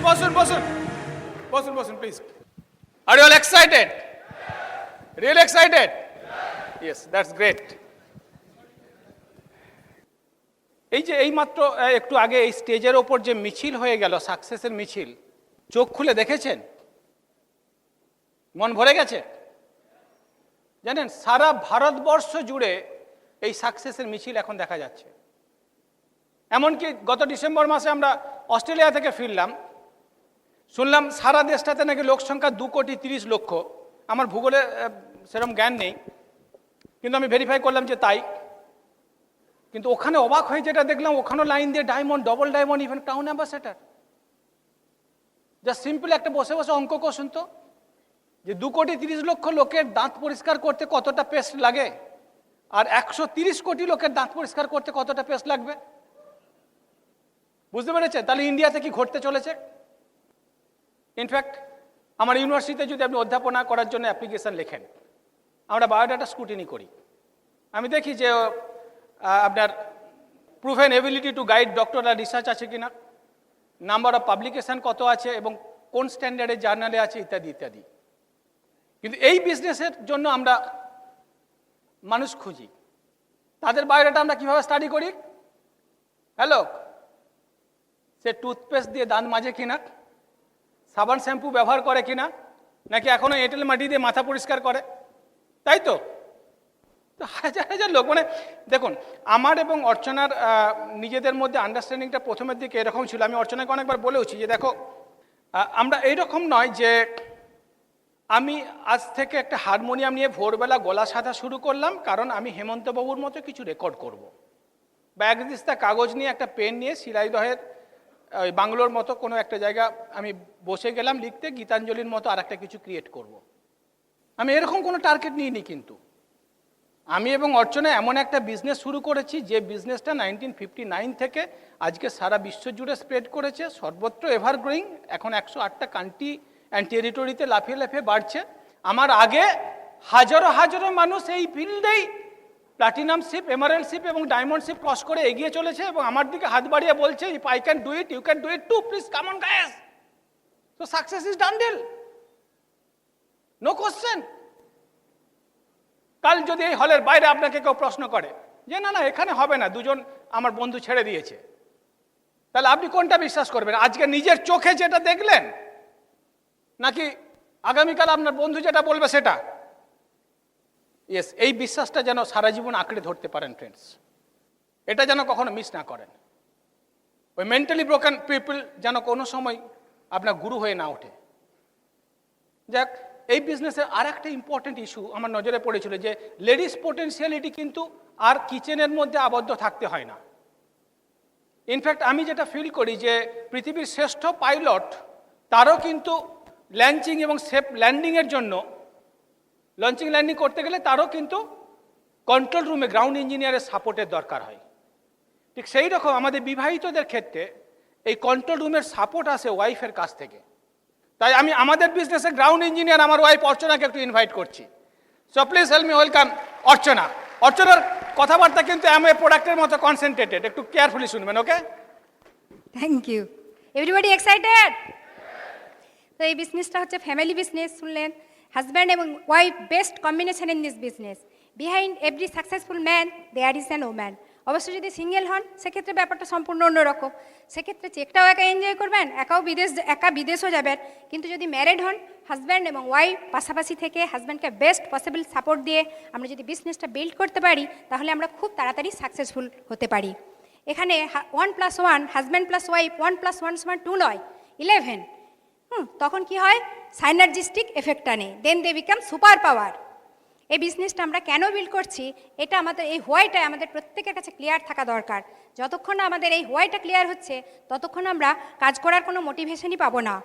বসুন please. Are you all excited? Really excited? Yes, that's great. এই যে এইমাত্র একটু আগে এই স্টেজের ওপর যে মিছিল হয়ে গেল, সাকসেসের মিছিল, চোখ খুলে দেখেছেন? মন ভরে গেছে? জানেন, সারা ভারতবর্ষ জুড়ে এই সাকসেসের মিছিল এখন দেখা যাচ্ছে। এমনকি গত ডিসেম্বর মাসে আমরা অস্ট্রেলিয়া থেকে ফিরলাম, শুনলাম সারা দেশটাতে নাকি লোক সংখ্যা 2,30,00,000। আমার ভূগোলে সেরকম জ্ঞান নেই, কিন্তু আমি ভেরিফাই করলাম যে তাই। কিন্তু ওখানে অবাক হয়ে যেটা দেখলাম, ওখানেও লাইন দিয়ে diamond, double diamond, even town ambassador. Just simple একটা বসে বসে অঙ্ক করুন তো, যে 2,30,00,000 লোকের দাঁত পরিষ্কার করতে কতটা পেস্ট লাগে, আর 130 কোটি লোকের দাঁত পরিষ্কার করতে কতটা পেস্ট লাগবে। বুঝতে পেরেছে? তাহলে ইন্ডিয়াতে কি ঘটতে চলেছে? ইনফ্যাক্ট আমার ইউনিভার্সিটিতে যদি আপনি অধ্যাপনা করার জন্য অ্যাপ্লিকেশন লেখেন, আমরা বায়োডাটা স্ক্রুটিনি করি। আমি দেখি যে আপনার proven ability to guide doctoral research আছে কিনা, নাম্বার অফ পাবলিকেশন কত আছে, এবং কোন স্ট্যান্ডার্ডের জার্নালে আছে, ইত্যাদি ইত্যাদি। কিন্তু এই বিজনেসের জন্য আমরা মানুষ খুঁজি, তাদের বায়োডাটা আমরা কিভাবে স্টাডি করি? হ্যালো, সে টুথপেস্ট দিয়ে দাঁত মাজে কিনা, সাবান শ্যাম্পু ব্যবহার করে কিনা, নাকি এখনো এঁটেল মাটি দিয়ে মাথা পরিষ্কার করে, তাই তো? হাজার হাজার লোক, মানে দেখুন, আমার এবং অর্চনার নিজেদের মধ্যে আন্ডারস্ট্যান্ডিংটা প্রথমের দিকে এরকম ছিল। আমি অর্চনাকে অনেকবার বলেওছি যে দেখো, আমরা এইরকম নয় যে আমি আজ থেকে একটা হারমোনিয়াম নিয়ে ভোরবেলা গলা সাধা শুরু করলাম কারণ আমি হেমন্তবাবুর মতো কিছু রেকর্ড করব, বা এক দিস্তা কাগজ নিয়ে একটা পেন নিয়ে শিলাইদহের ওই বাংলোর মতো কোনো একটা জায়গা আমি বসে গেলাম লিখতে, গীতাঞ্জলির মতো আর একটা কিছু ক্রিয়েট করব। আমি এরকম কোনো টার্গেট নিইনি। কিন্তু আমি এবং অর্চনা এমন একটা বিজনেস শুরু করেছি যে বিজনেসটা 1959 থেকে আজকে সারা বিশ্ব জুড়ে স্প্রেড করেছে, সর্বত্র এভারগ্রোয়িং, এখন 108টা কান্ট্রি অ্যান্ড টেরিটরিতে লাফিয়ে লাফিয়ে বাড়ছে। আমার আগে হাজারো হাজারো মানুষ এই ফিল্ডেই প্লাটিনাম শিপ, এমারেল্ড শিপ এবং ডায়মন্ড শিপ ক্রস করে এগিয়ে চলেছে, এবং আমার দিকে হাত বাড়িয়ে বলছে, if I can do it, you can do it too, please come on guys. So success is done deal, no question. কাল যদি এই হলের বাইরে আপনাকে কেউ প্রশ্ন করে যে না না এখানে হবে না, দুজন আমার বন্ধু ছেড়ে দিয়েছে, তাহলে আপনি কোনটা বিশ্বাস করবেন? আজকে নিজের চোখে যেটা দেখলেন, নাকি আগামীকাল আপনার বন্ধু যেটা বলবে সেটা? ইয়েস, এই বিশ্বাসটা যেন সারা জীবন আঁকড়ে ধরতে পারেন ফ্রেন্ডস, এটা যেন কখনো মিস না করেন। ওই মেন্টালি ব্রোকেন পিপল যেন কোনো সময় আপনার গুরু হয়ে না ওঠে। যাক, এই বিজনেসের আর একটা ইম্পর্টেন্ট ইস্যু আমার নজরে পড়েছিল যে লেডিস পোটেন্সিয়ালিটি কিন্তু আর কিচেনের মধ্যে আবদ্ধ থাকতে হয় না। ইনফ্যাক্ট আমি যেটা ফিল করি যে পৃথিবীর শ্রেষ্ঠ পাইলট, তারও কিন্তু লঞ্চিং এবং সেফ ল্যান্ডিংয়ের জন্য, লঞ্চিং ল্যান্ডিং করতে গেলে তারও কিন্তু কন্ট্রোল রুমে গ্রাউন্ড ইঞ্জিনিয়ারের সাপোর্টের দরকার হয়। ঠিক সেই রকম আমাদের বিবাহিতদের ক্ষেত্রে এই কন্ট্রোল রুমের সাপোর্ট আসে ওয়াইফের কাছ থেকে। তাই আমি আমাদের বিজনেসে গ্রাউন্ড ইঞ্জিনিয়ার আমার ওয়াইফ অর্চনাকে একটু ইনভাইট করছি। So please help me welcome Archana. অর্চনার কথাবার্তা কিন্তু আমি প্রোডাক্টের মতো কনসেন্ট্রেটেড, একটু কেয়ারফুলি শুনবেন, okay? Thank you. Everybody excited? তো এই বিজনেসটা হচ্ছে ফ্যামিলি বিজনেস, শুনলেন। হাজব্যান্ড এবং wife best combination in this business. Behind every successful man there is an woman. অবশ্য যদি সিঙ্গেল হন সেক্ষেত্রে ব্যাপারটা সম্পূর্ণ অন্যরকম, সেক্ষেত্রে চেকটাও একা এনজয় করবেন, একা বিদেশও যাবেন। কিন্তু যদি ম্যারিড হন, হাজব্যান্ড এবং ওয়াইফ পাশাপাশি থেকে হাজব্যান্ডকে বেস্ট পসিবল সাপোর্ট দিয়ে আমরা যদি বিজনেসটা বিল্ড করতে পারি, তাহলে আমরা খুব তাড়াতাড়ি সাকসেসফুল হতে পারি। এখানে 1+1, হাজব্যান্ড প্লাস ওয়াইফ 1+1 2 নয়, 11। তখন কি হয়? সাইনার্জিস্টিক এফেক্ট আনে, দেন দে বিকাম সুপার পাওয়ার। এই বিজনেসটা আমরা কেন বিল্ড করছি, এটা আমাদের এই হোয়াইটা আমাদের প্রত্যেকের কাছে ক্লিয়ার থাকা দরকার। যতক্ষণ না আমাদের এই হোয়াইটা ক্লিয়ার হচ্ছে, ততক্ষণ আমরা কাজ করার কোনো মোটিভেশনই পাবো না।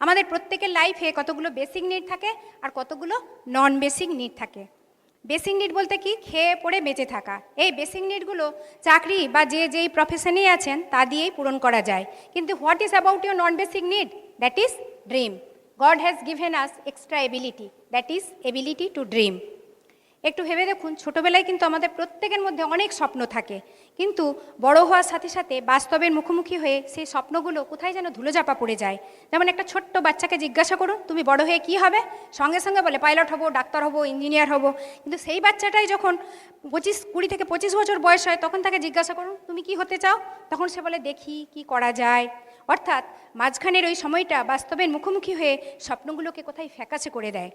আমাদের প্রত্যেকের লাইফে কতগুলো বেসিক নিড থাকে আর কতগুলো নন বেসিক নিড থাকে। বেসিক নিড বলতে কি? খেয়ে পড়ে বেঁচে থাকা। এই বেসিক নিডগুলো চাকরি বা যেই প্রফেশনেই আছেন তা দিয়েই পূরণ করা যায়। কিন্তু what is about your non basic need? That is dream. God has given us extra ability, that is ability to dream. একটু ভেবে দেখুন, ছোটবেলায় কিন্তু আমাদের প্রত্যেকের মধ্যে অনেক স্বপ্ন থাকে, কিন্তু বড় হওয়ার সাথে সাথে বাস্তবের মুখোমুখি হয়ে সেই স্বপ্নগুলো কোথায় যেন ধুলোচাপা পড়ে যায়। যেমন একটা ছোট্ট বাচ্চাকে জিজ্ঞাসা করুন, তুমি বড় হয়ে কি হবে? সঙ্গে সঙ্গে বলে পাইলট হব, ডাক্তার হব, ইঞ্জিনিয়ার হব। কিন্তু সেই বাচ্চাটাই যখন 20 থেকে 25 বছর বয়স হয়, তখন তাকে জিজ্ঞাসা করুন তুমি কি হতে চাও? তখন সে বলে দেখি কি করা যায়। অর্থাৎ মাঝখানের ওই সময়টা বাস্তবের মুখোমুখি হয়ে স্বপ্নগুলোকে কোথায় ফ্যাকাশে করে দেয়।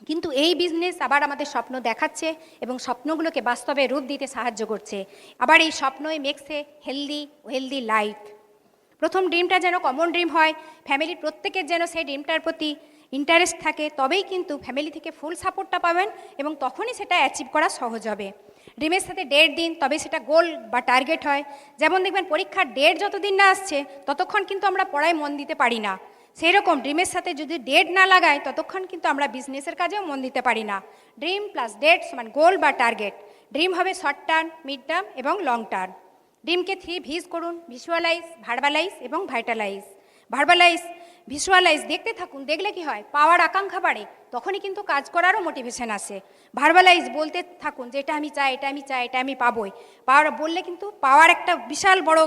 কিন্তু এই বিজনেস আবার আমাদের স্বপ্ন দেখাচ্ছে এবং স্বপ্নগুলোকে বাস্তবে রূপ দিতে সাহায্য করছে। আবার এই স্বপ্নই মেক্স এ হেলদি লাইফ। প্রথম ড্রিমটা যেন কমন ড্রিম হয়, ফ্যামিলির প্রত্যেকের যেন সেই ড্রিমটার প্রতি ইন্টারেস্ট থাকে, তবেই কিন্তু ফ্যামিলি থেকে ফুল সাপোর্টটা পাবেন এবং তখনই সেটা অ্যাচিভ করা সহজ হবে। ড্রিমের সাথে ডেট দিন, তবে সেটা গোল বা টার্গেট হয়। যেমন দেখবেন পরীক্ষার ডেট যতদিন না আসছে ততক্ষণ কিন্তু আমরা পড়ায় মন দিতে পারি না। সেই রকম ড্রিমের সাথে যদি ডেট না লাগায় ততক্ষণ কিন্তু আমরা বিজনেসের কাজেও মন দিতে পারি না। ড্রিম প্লাস ডেট সমান গোল বা টার্গেট। ড্রিম হবে শর্ট টার্ম, মিড টার্ম এবং লং টার্ম। ড্রিমকে 3 ভিজ করুন: ভিজুয়ালাইজ, ভার্বালাইজ এবং ভাইটালাইজ। ভার্বালাইজ, ভিজুয়ালাইজ দেখতে থাকুন, দেখলে কি হয় পাওয়ার আকাঙ্ক্ষা বাড়ে, তখনই কিন্তু কাজ করারও মোটিভেশন আসে। ভার্বালাইজ বলতে থাকুন যে এটা আমি চাই, এটা আমি চাই, এটা আমি পাবোই। পাওয়ার বললে কিন্তু পাওয়ার একটা বিশাল বড়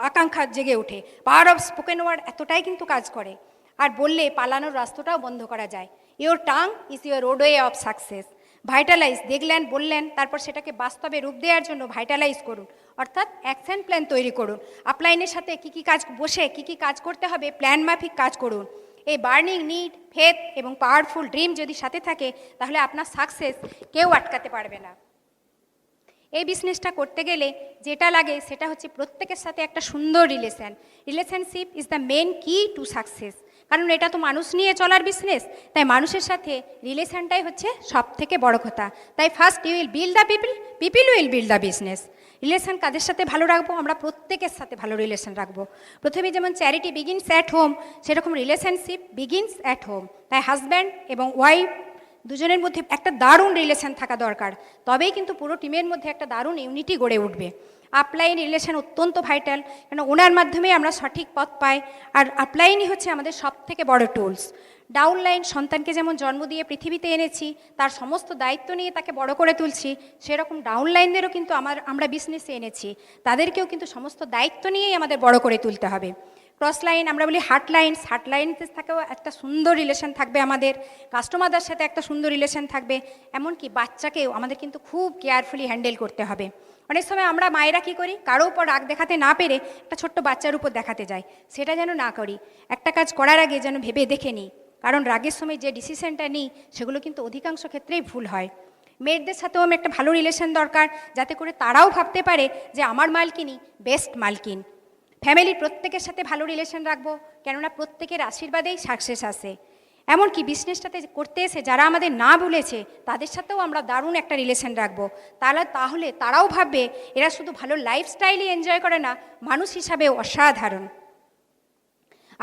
আকাঙ্ক্ষা জেগে ওঠে। পাওয়ার অফ স্পোকেন ওয়ার্ড এতটাই কিন্তু কাজ করে। আর বললে পালানোর রাস্তাটাও বন্ধ করা যায়। Your tongue is your roadway of success. Vitalize দেখলেন, বললেন, তারপর সেটাকে বাস্তবে রূপ দেওয়ার জন্য ভাইটালাইজ করুন, অর্থাৎ অ্যাকশন প্ল্যান তৈরি করুন। আপলাইনের সাথে কী কাজ বসে কী কাজ করতে হবে প্ল্যান মাফিক কাজ করুন। এই বার্নিং নিড, ফেথ এবং পাওয়ারফুল ড্রিম যদি সাথে থাকে, তাহলে আপনার সাকসেস কেউ আটকাতে পারবে না। এই বিজনেসটা করতে গেলে যেটা লাগে সেটা হচ্ছে প্রত্যেকের সাথে একটা সুন্দর রিলেশনশিপ ইজ দ্য মেন কি টু সাকসেস। কারণ এটা তো মানুষ নিয়ে চলার বিজনেস, তাই মানুষের সাথে রিলেশনটাই হচ্ছে সব থেকে বড় কথা। তাই first you will build the people will build the business. Relation কাদের সাথে ভালো রাখবো? আমরা প্রত্যেকের সাথে ভালো রিলেশন রাখবো। প্রথমে যেমন চ্যারিটি বিগিনস অ্যাট হোম, সেরকম রিলেশনশিপ বিগিনস অ্যাট হোম। তাই হাজব্যান্ড এবং ওয়াইফ দুজনের মধ্যে একটা দারুণ রিলেশন থাকা দরকার, তবেই কিন্তু পুরো টিমের মধ্যে একটা দারুণ ইউনিটি গড়ে উঠবে। আপলাইন রিলেশন অত্যন্ত ভাইটাল, কেন ওনার মাধ্যমে আমরা সঠিক পথ পাই। আর আপলাইনই হচ্ছে আমাদের সব থেকে বড় টুলস। ডাউনলাইন, সন্তানকে যেমন জন্ম দিয়ে পৃথিবীতে এনেছি, তার সমস্ত দায়িত্ব নিয়ে তাকে বড় করে তুলছি, সেরকম ডাউনলাইনদেরও কিন্তু আমরা বিজনেসে এনেছি, তাদেরকেও কিন্তু সমস্ত দায়িত্ব নিয়েই আমাদের বড় করে তুলতে হবে। ক্রস লাইন, আমরা বলি হার্টলাইনের থেকেও একটা সুন্দর রিলেশন থাকবে আমাদের। কাস্টমারদের সাথে একটা সুন্দর রিলেশন থাকবে। এমনকি বাচ্চাকেও আমাদের কিন্তু খুব কেয়ারফুলি হ্যান্ডেল করতে হবে। অনেক সময় আমরা মায়েরা কী করি, কারো উপর রাগ দেখাতে না পেরে একটা ছোট্ট বাচ্চার উপর দেখাতে যাই। সেটা যেন না করি। একটা কাজ করার আগে যেন ভেবে দেখে নিই, কারণ রাগের সময় যে ডিসিশনটা নিই সেগুলো কিন্তু অধিকাংশ ক্ষেত্রেই ভুল হয়। মেয়েদের সাথেও আমি একটা ভালো রিলেশন দরকার, যাতে করে তারাও ভাবতে পারে যে আমার মালকিনই বেস্ট মালকিন। ফ্যামিলির প্রত্যেকের সাথে ভালো রিলেশন রাখবো, কেননা প্রত্যেকের আশীর্বাদেই সাকসেস আসে। এমনকি বিজনেসটাতে করতে এসে যারা আমাদের না বলেছে তাদের সাথেও আমরা দারুণ একটা রিলেশন রাখবো। তাহলে তারাও ভাববে এরা শুধু ভালো লাইফস্টাইলই এনজয় করে না, মানুষ হিসাবেও অসাধারণ।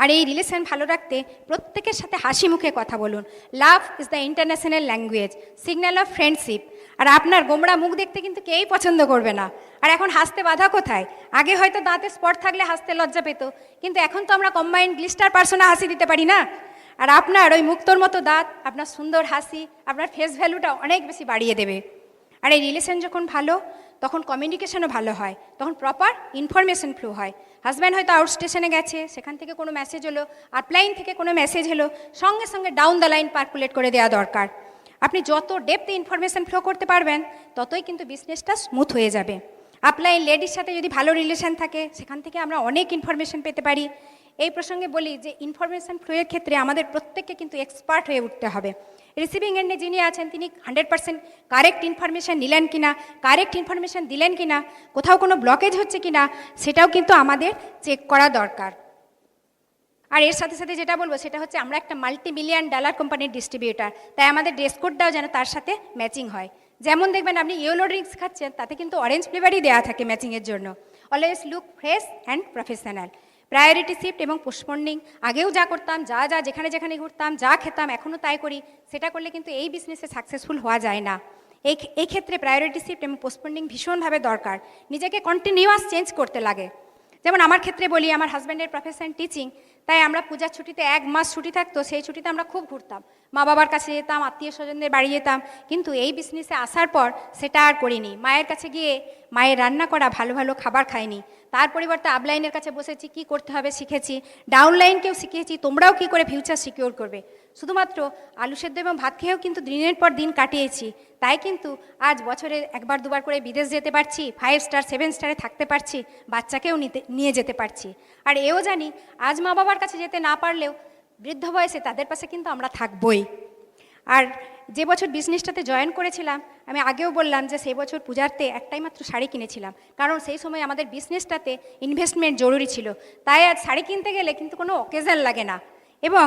আর এই রিলেশন ভালো রাখতে প্রত্যেকের সাথে হাসি মুখে কথা বলুন। Love is the international language, signal of friendship. আর আপনার গোমড়া মুখ দেখতে কিন্তু কেউই পছন্দ করবে না। আর এখন হাসতে বাধা কোথায়? আগে হয়তো দাঁতে স্পট থাকলে হাসতে লজ্জা পেত, কিন্তু এখন তো আমরা কম্বাইন্ড গ্লিস্টার পার্সোনা হাসি দিতে পারি না। আর আপনার ওই মুক্তোর মতো দাঁত, আপনার সুন্দর হাসি আপনার ফেস ভ্যালুটা অনেক বেশি বাড়িয়ে দেবে। আর এই রিলেশন যখন ভালো, তখন কমিউনিকেশনও ভালো হয়, তখন প্রপার ইনফরমেশন ফ্লো হয়। হাজব্যান্ড হয়তো আউট স্টেশনে গেছে, সেখান থেকে কোনো মেসেজ হলো, আপলাইন থেকে কোনো মেসেজ হলো, সঙ্গে সঙ্গে ডাউন দ্য লাইন পার্কুলেট করে দেওয়া দরকার। আপনি যত ডেপথে ইনফরমেশন ফ্লো করতে পারবেন, ততই কিন্তু বিজনেসটা স্মুথ হয়ে যাবে। আপলাইন লেডির সাথে যদি ভালো রিলেশন থাকে, সেখান থেকে আমরা অনেক ইনফরমেশন পেতে পারি। এই প্রসঙ্গে বলি যে ইনফরমেশন ফ্লোয়ের ক্ষেত্রে আমাদের প্রত্যেককে কিন্তু এক্সপার্ট হয়ে উঠতে হবে। রিসিভিং এন্ডে যিনি আছেন তিনি 100% কারেক্ট ইনফরমেশান নিলেন কিনা, কারেক্ট ইনফরমেশান দিলেন কিনা, কোথাও কোনো ব্লকেজ হচ্ছে কিনা, সেটাও কিন্তু আমাদের চেক করা দরকার। আর এর সাথে সাথে যেটা বলবো সেটা হচ্ছে আমরা একটা $multi-million কোম্পানির ডিস্ট্রিবিউটার, তাই আমাদের ড্রেস কোডটাও যেন তার সাথে ম্যাচিং হয়। যেমন দেখবেন আপনি ইয়েলো ড্রিঙ্কস খাচ্ছেন, তাতে কিন্তু অরেঞ্জ ফ্লেভারই দেওয়া থাকে ম্যাচিংয়ের জন্য। Always look fresh and professional. Priority shift এবং পোস্টপন্ডিং, আগেও যা করতাম, যেখানে যেখানে ঘুরতাম, যা খেতাম, এখনও তাই করি, সেটা করলে কিন্তু এই বিজনেসে সাকসেসফুল হওয়া যায় না। এই ক্ষেত্রে প্রায়োরিটি শিফট এবং পোস্টপন্ডিং ভীষণভাবে দরকার। নিজেকে কন্টিনিউয়াস চেঞ্জ করতে লাগে। যেমন আমার ক্ষেত্রে বলি, আমার হাজব্যান্ডের প্রফেশন টিচিং, তাই আমরা পূজার ছুটিতে 1 মাস ছুটি থাকতো, সেই ছুটিতে আমরা খুব ঘুরতাম, মা বাবার কাছে যেতাম, আত্মীয় স্বজনদের বাড়ি যেতাম। কিন্তু এই বিজনেসে আসার পর সেটা আর করিনি। মায়ের কাছে গিয়ে মায়ের রান্না করা ভালো ভালো খাবার খাইনি, তার পরিবর্তে আপলাইনের কাছে বসেছি, কি করতে হবে শিখেছি, ডাউনলাইনকেও শিখিয়েছি তোমরাও কি করে ফিউচার সিকিউর করবে। শুধুমাত্র আলু সেদ্ধ এবং ভাত খেয়েও কিন্তু দিনের পর দিন কাটিয়েছি। তাই কিন্তু আজ বছরে 1বার 2বার করে বিদেশ যেতে পারছি, 5 স্টার 7 স্টারে থাকতে পারছি, বাচ্চাকেও নিয়ে যেতে পারছি। আর এও জানি আজ মা বাবার কাছে যেতে না পারলেও বৃদ্ধ বয়সে তাদের পাশে কিন্তু আমরা থাকবই। আর যে বছর বিজনেসটাতে জয়েন করেছিলাম, আমি আগেও বললাম যে সেই বছর পূজাতে একটাই মাত্র শাড়ি কিনেছিলাম, কারণ সেই সময় আমাদের বিজনেসটাতে ইনভেস্টমেন্ট জরুরি ছিল। তাই আজ শাড়ি কিনতে গেলে কিন্তু কোনো অকেশন লাগে না এবং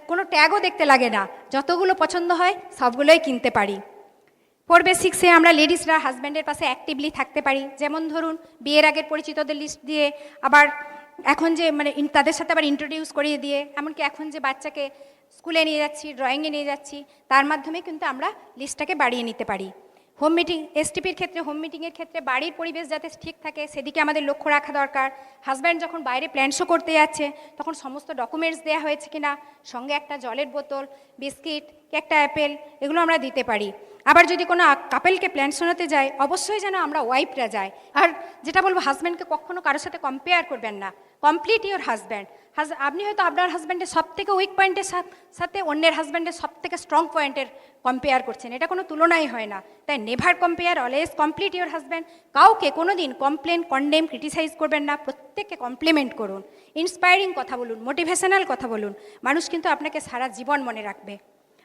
কোনো ট্যাগও দেখতে লাগে না, যতগুলো পছন্দ হয় সবগুলোই কিনতে পারি। 4 বেসিক্সে আমরা লেডিসরা হাজব্যান্ডের পাশে অ্যাক্টিভলি থাকতে পারি। যেমন ধরুন, বিয়ের আগের পরিচিতদের লিস্ট দিয়ে, আবার এখন যে তাদের সাথে আবার ইন্ট্রোডিউস করিয়ে দিয়ে, এমনকি এখন যে বাচ্চাকে স্কুলে নিয়ে যাচ্ছি, ড্রয়িংয়ে নিয়ে যাচ্ছি, তার মাধ্যমে কিন্তু আমরা লিস্টটাকে বাড়িয়ে নিতে পারি। হোম মিটিং, এসটিপির ক্ষেত্রে, হোম মিটিংয়ের ক্ষেত্রে বাড়ির পরিবেশ যাতে ঠিক থাকে সেদিকে আমাদের লক্ষ্য রাখা দরকার। হাজব্যান্ড যখন বাইরে প্ল্যান শো করতে যাচ্ছে তখন সমস্ত ডকুমেন্টস দেওয়া হয়েছে কিনা, সঙ্গে একটা জলের বোতল, বিস্কিট, একটা অ্যাপেল, এগুলো আমরা দিতে পারি। আবার যদি কোনো কাপেলকে প্ল্যান শোনাতে যায়, অবশ্যই যেন আমরা ওয়াইফরা যাই। আর যেটা বলবো, হাজব্যান্ডকে কখনো কারোর সাথে কম্পেয়ার করবেন না। Complete your husband. আপনি হয়তো আপনার হাজব্যান্ডের সব থেকে উইক পয়েন্টের সাথে অন্যের হাজব্যান্ডের সব থেকে স্ট্রং পয়েন্টের কম্পেয়ার করছেন, এটা কোনো তুলনাই হয় না। তাই never compare, always complete your husband. কাউকে কোনো দিন কমপ্লেন, কন্ডেম, ক্রিটিসাইজ করবেন না, প্রত্যেককে কমপ্লিমেন্ট করুন, ইন্সপায়ারিং কথা বলুন, মোটিভেশনাল কথা বলুন। মানুষ কিন্তু আপনাকে সারা জীবন মনে রাখবে।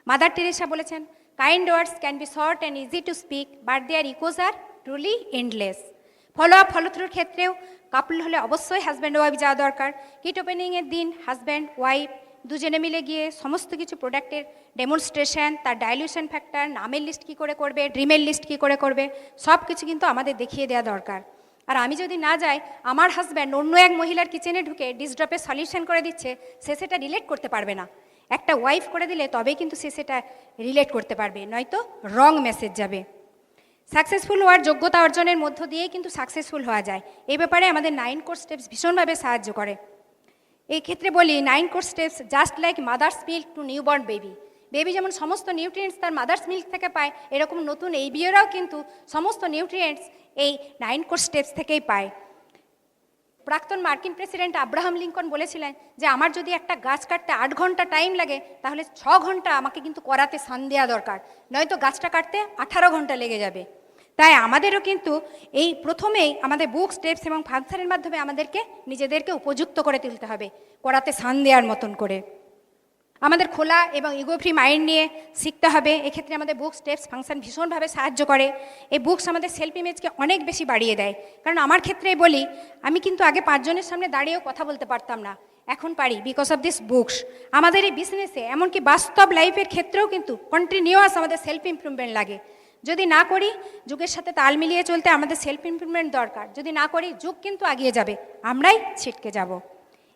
মাদার টেরেসা বলেছেন, kind words can be short and easy to speak, but their echoes are truly endless. Follow up, follow থ্রুর ক্ষেত্রেও কাপল হলে অবশ্যই হাজব্যান্ড ওয়াইফ যাওয়া দরকার। কিট ওপেনিংয়ের দিন হাজব্যান্ড ওয়াইফ দুজনে মিলে গিয়ে সমস্ত কিছু প্রোডাক্টের ডেমনস্ট্রেশন, তার ডাইলিউশন ফ্যাক্টর, নামের লিস্ট কী করে করবে, ড্রিমের লিস্ট কী করে করবে, সব কিছু কিন্তু আমাদের দেখিয়ে দেওয়া দরকার। আর আমি যদি না যাই, আমার হাজব্যান্ড অন্য এক মহিলার কিচেনে ঢুকে ডিসড্রপের সলিউশন করে দিচ্ছে, সে সেটা রিলেট করতে পারবে না। একটা ওয়াইফ করে দিলে তবেই কিন্তু সে সেটা রিলেট করতে পারবে, নয়তো রং মেসেজ যাবে। সাকসেসফুল হওয়ার যোগ্যতা অর্জনের মধ্য দিয়েই কিন্তু সাকসেসফুল হওয়া যায়। এই ব্যাপারে আমাদের 9 কোর্স স্টেপস ভীষণভাবে সাহায্য করে। এই ক্ষেত্রে বলি, 9 course steps just like mother's milk to newborn baby. Baby যেমন সমস্ত নিউট্রিয়েন্টস তার মাদার্স মিল্ক থেকে পায়, এরকম নতুন এই বিয়েরাও কিন্তু সমস্ত নিউট্রিয়েন্টস এই 9 কোর্স স্টেপস থেকেই পায়। প্রাক্তন মার্কিন প্রেসিডেন্ট আব্রাহাম লিঙ্কন বলেছিলেন যে আমার যদি একটা গাছ কাটতে 8 ঘন্টা টাইম লাগে, তাহলে 6 ঘন্টা আমাকে কিন্তু করাতে সান দেওয়া দরকার, নয়তো গাছটা কাটতে 18 ঘন্টা লেগে যাবে। তাই আমাদেরও কিন্তু এই প্রথমেই আমাদের বুক, স্টেপস এবং ফাংশনের মাধ্যমে আমাদেরকে নিজেদেরকে উপযুক্ত করে তুলতে হবে, করাতে সান দেওয়ার মতন করে। আমাদের খোলা এবং ইগো ফ্রি মাইন্ড নিয়ে শিখতে হবে। এক্ষেত্রে আমাদের বুক, স্টেপস, ফাংশন ভীষণভাবে সাহায্য করে। এই বুকস আমাদের সেলফ ইমেজকে অনেক বেশি বাড়িয়ে দেয়। কারণ আমার ক্ষেত্রেই বলি, আমি কিন্তু আগে 5 জনের সামনে দাঁড়িয়েও কথা বলতে পারতাম না, এখন পারি বিকজ অফ দিস বুকস। আমাদের এই বিজনেসে, এমনকি বাস্তব লাইফের ক্ষেত্রেও কিন্তু কন্টিনিউয়াস আমাদের সেলফ ইমপ্রুভমেন্ট লাগে। যদি না করি, যুগের সাথে তাল মিলিয়ে চলতে আমাদের সেলফ ইমপ্রুভমেন্ট দরকার। যদি না করি, যুগ কিন্তু এগিয়ে যাবে, আমরাই ছিটকে যাব।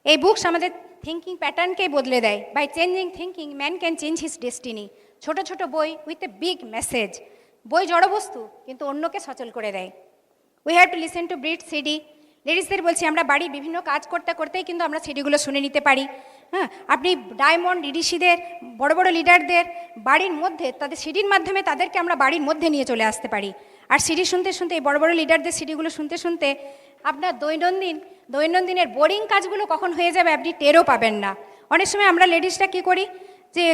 এই বুকস আমাদের থিঙ্কিং প্যাটার্নকেই বদলে দেয়। By changing thinking man can change his destiny. ছোট ছোট বই উইথ এ বিগ মেসেজ। বই জড়বস্তু, কিন্তু অন্যকে সচল করে দেয়। We have to listen to Britt CD. লেডিসদের বলছি, আমরা বাড়ির বিভিন্ন কাজ করতে করতেই কিন্তু আমরা সিডিগুলো শুনে নিতে পারি। হ্যাঁ, আপনি ডায়মন্ড, ডিডিসিদের, বড় বড় লিডারদের বাড়ির মধ্যে, তাদের সিডির মাধ্যমে তাদেরকে আমরা বাড়ির মধ্যে নিয়ে চলে আসতে পারি। আর সিডি শুনতে শুনতে, এই বড় বড় লিডারদের সিডিগুলো শুনতে শুনতে আপনার দৈনন্দিনের বোরিং কাজগুলো কখন হয়ে যাবে আপনি টেরও পাবেন না। অনেক সময় আমরা লেডিসরা কী করি, যে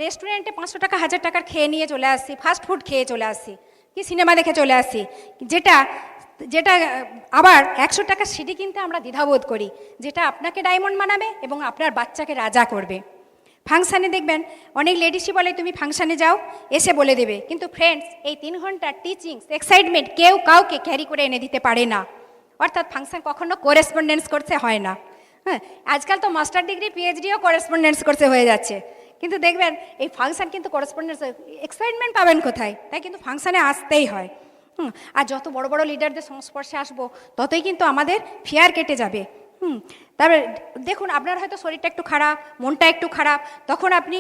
রেস্টুরেন্টে 500 টাকা 1000 টাকার খেয়ে নিয়ে চলে আসছি, ফাস্ট ফুড খেয়ে চলে আসছি, কি সিনেমা দেখে চলে আসছি, যেটা আবার 100 টাকার সিডি কিনতে আমরা দ্বিধাবোধ করি, যেটা আপনাকে ডায়মন্ড বানাবে এবং আপনার বাচ্চাকে রাজা করবে। ফাংশানে দেখবেন অনেক লেডিসই বলে তুমি ফাংশানে যাও, এসে বলে দেবে। কিন্তু ফ্রেন্ডস, এই 3 ঘন্টার টিচিংস, এক্সাইটমেন্ট কেউ কাউকে ক্যারি করে এনে দিতে পারে না। অর্থাৎ ফাংশন কখনো করেসপন্ডেন্স করতে হয় না। হ্যাঁ, আজকাল তো মাস্টার ডিগ্রি, পিএইচডিও করেসপন্ডেন্স করতে হয়ে যাচ্ছে। কিন্তু দেখবেন এই ফাংশন কিন্তু করেসপন্ডেন্স, এক্সাইটমেন্ট পাবেন কোথায়? তাই কিন্তু ফাংশানে আসতেই হয়। আর যত বড় বড় লিডারদের সংস্পর্শে আসবো, ততই কিন্তু আমাদের ফিয়ার কেটে যাবে। তারপরে দেখুন, আপনার হয়তো শরীরটা একটু খারাপ, মনটা একটু খারাপ, তখন আপনি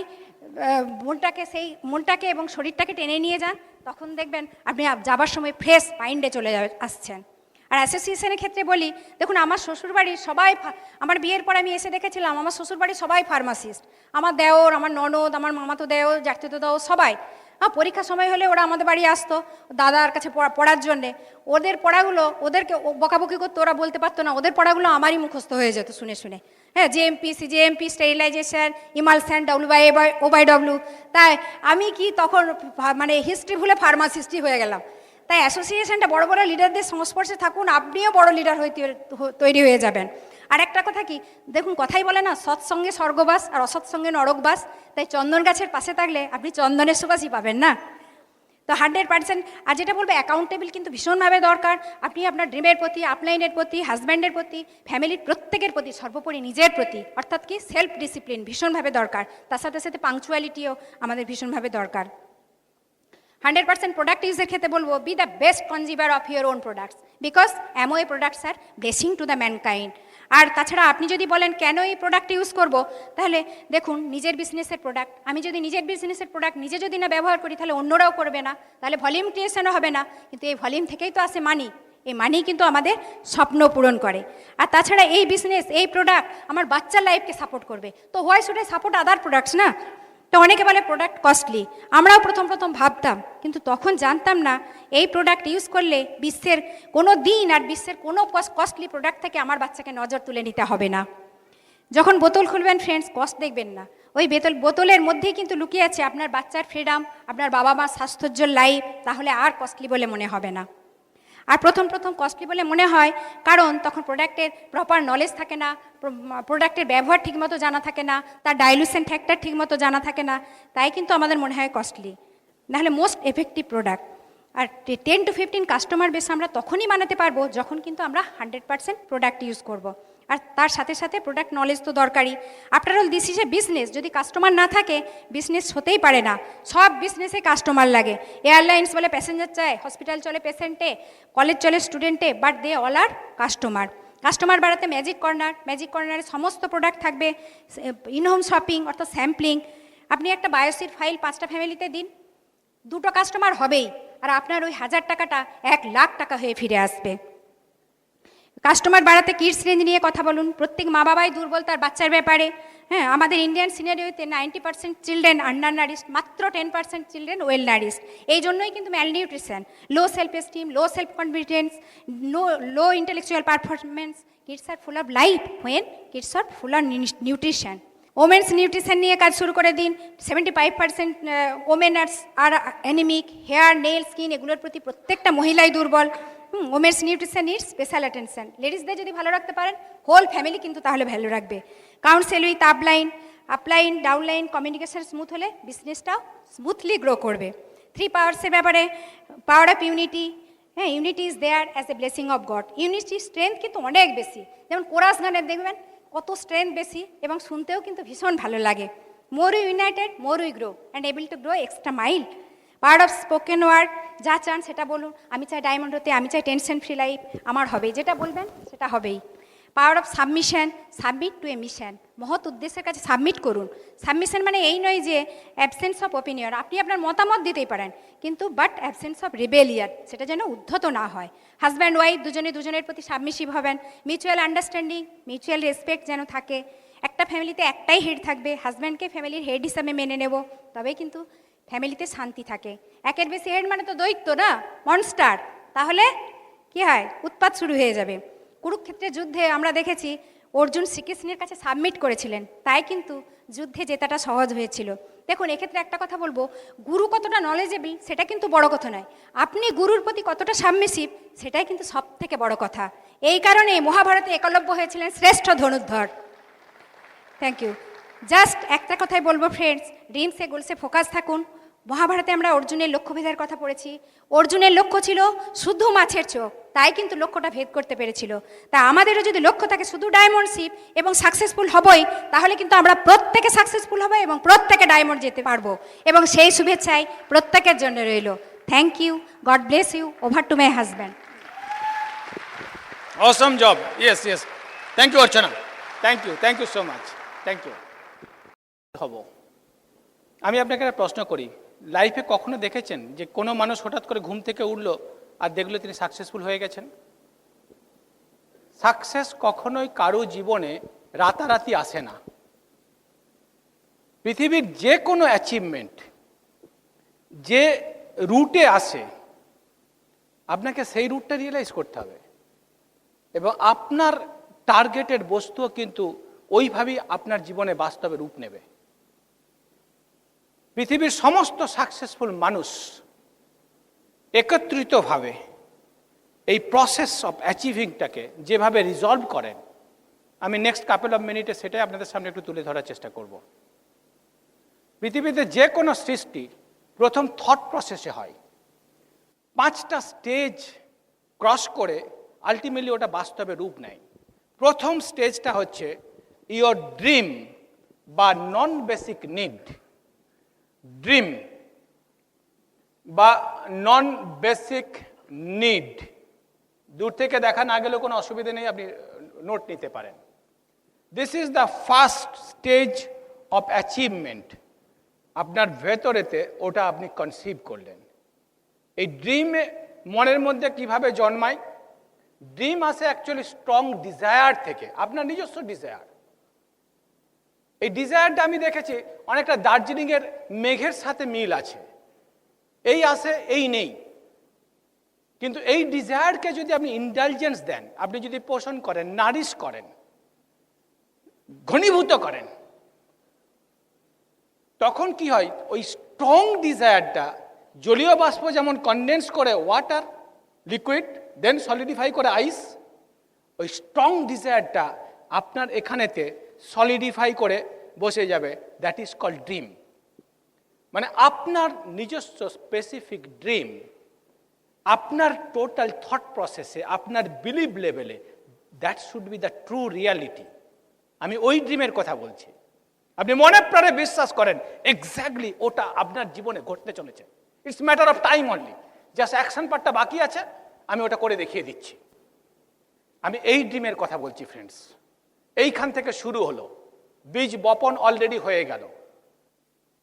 মনটাকে এবং শরীরটাকে টেনে নিয়ে যান, তখন দেখবেন আপনি যাবার সময় ফ্রেশ মাইন্ডে চলে আসছেন। আর অ্যাসোসিয়েশনের ক্ষেত্রে বলি, দেখুন আমার শ্বশুরবাড়ির সবাই, আমার বিয়ের পর আমি এসে দেখেছিলাম আমার শ্বশুরবাড়ির সবাই ফার্মাসিস্ট, আমার দেওর, আমার ননদ, আমার মামাতো দেওর, জ্যাঠতো দেওর, সবাই। পরীক্ষার সময় হলে ওরা আমাদের বাড়ি আসতো দাদার কাছে পড়ার জন্যে। ওদের পড়াগুলো ওদেরকে বকাবকি করতো, ওরা বলতে পারতো না, ওদের পড়াগুলো আমারই মুখস্থ হয়ে যেত শুনে শুনে। হ্যাঁ, GMP, cGMP, sterilisation, emulsion, WY/OW। তাই আমি কি তখন মানে হিস্ট্রি ভুলে ফার্মাসিস্টই হয়ে গেলাম। তাই অ্যাসোসিয়েশনটা বড় বড় লিডারদের সংস্পর্শে থাকুন, আপনিও বড় লিডার তৈরি হয়ে যাবেন। আর একটা কথা কি, দেখুন কথাই বলে না, সৎসঙ্গে স্বর্গবাস আর অসৎসঙ্গে নরকবাস। তাই চন্দন গাছের পাশে থাকলে আপনি চন্দনের সুবাসই পাবেন না। তো 100%। আর যেটা বলবো, অ্যাকাউন্টেবল কিন্তু ভীষণভাবে দরকার। আপনি আপনার ড্রিমের প্রতি, আপলাইনের প্রতি, হাজব্যান্ডের প্রতি, ফ্যামিলির প্রত্যেকের প্রতি, সর্বোপরি নিজের প্রতি, অর্থাৎ কি সেলফ ডিসিপ্লিন ভীষণভাবে দরকার। তার সাথে সাথে পাংচুয়ালিটিও আমাদের ভীষণভাবে দরকার। 100% প্রোডাক্ট ইউজের ক্ষেত্রে বলবো, be the best consumer of your own products, because Amway products are blessing to the mankind. আর তাছাড়া আপনি যদি বলেন কেন এই প্রোডাক্ট ইউজ করব, তাহলে দেখুন নিজের বিজনেসের প্রোডাক্ট, আমি যদি নিজের বিজনেসের প্রোডাক্ট নিজে যদি না ব্যবহার করি, তাহলে অন্যরাও করবে না, তাহলে ভলিউম ক্রিয়েশনও হবে না। কিন্তু এই ভলিউম থেকেই তো আসে মানি, এই মানি কিন্তু আমাদের স্বপ্ন পূরণ করে। আর তাছাড়া এই বিজনেস, এই প্রোডাক্ট আমার বাচ্চার লাইফকে সাপোর্ট করবে। তো why should I support other products না? তো অনেকে বলে প্রোডাক্ট কস্টলি, আমরাও প্রথম ভাবতাম, কিন্তু তখন জানতাম না এই প্রোডাক্ট ইউজ করলে বিশ্বের কোনো দিন আর বিশ্বের কোনো কস্টলি প্রোডাক্ট থেকে আমার বাচ্চাকে নজর তুলে নিতে হবে না। যখন বোতল খুলবেন ফ্রেন্ডস, কস্ট দেখবেন না, ওই বোতলের মধ্যেই কিন্তু লুকিয়ে আছে আপনার বাচ্চার ফ্রিডম, আপনার বাবা মার স্বাস্থ্যোজ্জ্বল লাইফ, তাহলে আর কস্টলি বলে মনে হবে না। আর প্রথম কস্টলি বলে মনে হয় কারণ তখন প্রোডাক্টের প্রপার নলেজ থাকে না, প্রোডাক্টের ব্যবহার ঠিকমতো জানা থাকে না, তার ডাইলুশন ফ্যাক্টর ঠিকমতো জানা থাকে না, তাই কিন্তু আমাদের মনে হয় কস্টলি। নাহলে মোস্ট এফেক্টিভ প্রোডাক্ট। আর 10 to 15 কাস্টমার বেস আমরা তখনই বানাতে পারবো যখন কিন্তু আমরা 100% প্রোডাক্ট ইউজ করব। আর তার সাথে সাথে প্রোডাক্ট নলেজ তো দরকারই। After all this is a business, যদি কাস্টমার না থাকে বিজনেস হতেই পারে না। সব বিজনেসে কাস্টমার লাগে। এয়ারলাইন্স বলে প্যাসেঞ্জার চায়, হসপিটাল চলে পেশেন্টে, কলেজ চলে স্টুডেন্টে, but they all are customer. Customer বাড়াতে ম্যাজিক কর্নারে সমস্ত প্রোডাক্ট থাকবে। ইনহোম শপিং অর্থাৎ স্যাম্পলিং, আপনি একটা বায়োসিড ফাইল 5টা ফ্যামিলিতে দিন, 2টো কাস্টমার হবেই, আর আপনার ওই 1000 টাকাটা 1 লাখ টাকা হয়ে ফিরে আসবে। কাস্টমার বাড়াতে কিডস রেঞ্জ নিয়ে কথা বলুন। প্রত্যেক মা বাবাই দুর্বল তার বাচ্চার ব্যাপারে। হ্যাঁ, আমাদের ইন্ডিয়ান সিনারিওতে 90% চিলড্রেন আন্ডার নারিশড, মাত্র 10% চিলড্রেন ওয়েল নারিশড। এই জন্যই কিন্তু malnutrition, low self esteem, low self confidence, low intellectual performance. Kids are full of life when kids are full of nutrition. Women's nutrition নিয়ে কাজ শুরু করে দিন। 75% women are anaemic, hair, nail, skin এগুলোর প্রতি প্রত্যেকটা মহিলাই দুর্বল। Women's nutrition needs special attention. লেডিসদের যদি ভালো রাখতে পারেন, হোল ফ্যামিলি কিন্তু তাহলে ভ্যালু রাখবে। Counsel with upline, downline, communication smooth হলে বিজনেসটাও স্মুথলি গ্রো করবে। 3 পাওয়ার্সের ব্যাপারে, পাওয়ার অফ ইউনিটি। হ্যাঁ, unity is there as a blessing of God. Unity strength কিন্তু অনেক বেশি। যেমন কোরাস গানের দেখবেন কত স্ট্রেংথ বেশি, এবং শুনতেও কিন্তু ভীষণ ভালো লাগে। More we united, more we grow and able to grow extra mile. Part of spoken word, যা চান সেটা বলুন। আমি চাই ডায়মন্ড হতে, আমি চাই টেনশন ফ্রি লাইফ, আমার হবে, যেটা বলবেন সেটা হবেই। Power of submission, submit to A mission. মহৎ উদ্দেশ্যের কাছে সাবমিট করুন। সাবমিশন মানে এই নয় যে অ্যাবসেন্স অফ ওপিনিয়ন, আপনি আপনার মতামত দিতেই পারেন, কিন্তু বাট অ্যাবসেন্স অফ রিবেলিয়ন, সেটা যেন উদ্ধত না হয়। হাজব্যান্ড ওয়াইফ দুজনের প্রতি সাবমিসিভ হবেন। মিউচুয়াল আন্ডারস্ট্যান্ডিং, মিউচুয়াল রেসপেক্ট যেন থাকে। একটা ফ্যামিলিতে একটাই হেড থাকবে, হাজব্যান্ডকে ফ্যামিলির হেড হিসাবে মেনে নেব, তবেই কিন্তু ফ্যামিলিতে শান্তি থাকে। একের বেশি হেড মানে তো দৈত্য না, মনস্টার, তাহলে কি হয়, উৎপাত শুরু হয়ে যাবে। কুরুক্ষেত্রের যুদ্ধে আমরা দেখেছি অর্জুন শ্রীকৃষ্ণের কাছে সাবমিট করেছিলেন, তাই কিন্তু যুদ্ধে জেতাটা সহজ হয়েছিল। দেখুন, এক্ষেত্রে একটা কথা বলবো, গুরু কতটা নলেজেবল সেটা কিন্তু বড় কথা নয়, আপনি গুরুর প্রতি কতটা সাবমিসিভ সেটাই কিন্তু সব থেকে বড় কথা। এই কারণে মহাভারতে একলব্য হয়েছিলেন শ্রেষ্ঠ ধনুর্ধর। Thank you. জাস্ট একটা কথাই বলবো ফ্রেন্ডস, ড্রিমসে গোলসে ফোকাস থাকুন। মহাভারতে আমরা অর্জুনের লক্ষ্যভেদের কথা পড়েছি। অর্জুনের লক্ষ্য ছিল শুধু মাছের চোখ, তাই কিন্তু লক্ষ্যটা ভেদ করতে পেরেছিল। তা আমাদেরও যদি লক্ষ্য থাকে শুধু ডায়মন্ড শিপ এবং সাকসেসফুল হবই, তাহলে কিন্তু আমরা প্রত্যেকে সাকসেসফুল হবো এবং প্রত্যেকে ডায়মন্ড যেতে পারবো, এবং সেই শুভেচ্ছাই প্রত্যেকের জন্য রইল। Thank you, God bless you. Over to my husband. Awesome job. Yes. Thank you, Archana. Thank you so much. Thank you. হব, আমি আপনাকে একটা প্রশ্ন করি, লাইফে কখনো দেখেছেন যে কোনো মানুষ হঠাৎ করে ঘুম থেকে উঠলো আর দেখলো তিনি সাকসেসফুল হয়ে গেছেন? সাকসেস কখনোই কারো জীবনে রাতারাতি আসে না। পৃথিবীর যে কোনো অ্যাচিভমেন্ট যে রুটে আসে, আপনাকে সেই রুটটা রিয়েলাইজ করতে হবে এবং আপনার টার্গেটের বস্তুও কিন্তু ওইভাবেই আপনার জীবনে বাস্তবে রূপ নেবে। পৃথিবীর সমস্ত সাকসেসফুল মানুষ একত্রিতভাবে এই প্রসেস অফ অ্যাচিভিংটাকে যেভাবে রিজলভ করেন, আমি নেক্সট কাপল অফ মিনিটে সেটাই আপনাদের সামনে একটু তুলে ধরার চেষ্টা করব। পৃথিবীতে যে কোনো সৃষ্টি প্রথম থট প্রসেসে হয়, 5টা স্টেজ ক্রস করে আলটিমেটলি ওটা বাস্তবে রূপ নেয়। প্রথম স্টেজটা হচ্ছে ইয়োর ড্রিম বা নন বেসিক নিড। ড্রিম বা নন বেসিক নিড, দূর থেকে দেখা না গেলেও কোনো অসুবিধা নেই, আপনি নোট নিতে পারেন। This is the first stage of achievement. আপনার ভেতরেতে ওটা আপনি কনসিভ করলেন। এই ড্রিমে মনের মধ্যে কিভাবে জন্মায়? ড্রিম আসে অ্যাকচুয়ালি স্ট্রং ডিজায়ার থেকে, আপনার নিজস্ব ডিজায়ার। এই ডিজায়ারটা আমি দেখেছি অনেকটা দার্জিলিংয়ের মেঘের সাথে মিল আছে, এই আসে এই নেই। কিন্তু এই ডিজায়ারকে যদি আপনি ইন্টেলিজেন্স দেন, আপনি যদি পোষণ করেন, নারিশ করেন, ঘনীভূত করেন, তখন কি হয়? ওই স্ট্রং ডিজায়ারটা জলীয় বাষ্প যেমন কনডেন্স করে ওয়াটার লিকুইড, দেন সলিডিফাই করে আইস, ওই স্ট্রং ডিজায়ারটা আপনার এখানেতে সলিডিফাই করে বসে যাবে। That is called dream. মানে আপনার নিজস্ব স্পেসিফিক ড্রিম আপনার টোটাল থট প্রসেসে, আপনার বিলিভ লেভেলে, that should be the true reality. আমি ওই ড্রিমের কথা বলছি। আপনি মনে প্রাণে বিশ্বাস করেন এক্স্যাক্টলি ওটা আপনার জীবনে ঘটতে চলেছে। It's matter of time only, just action পার্টটা বাকি আছে, আমি ওটা করে দেখিয়ে দিচ্ছি। আমি এই ড্রিমের কথা বলছি ফ্রেন্ডস। এইখান থেকে শুরু হলো, বীজ বপন অলরেডি হয়ে গেল।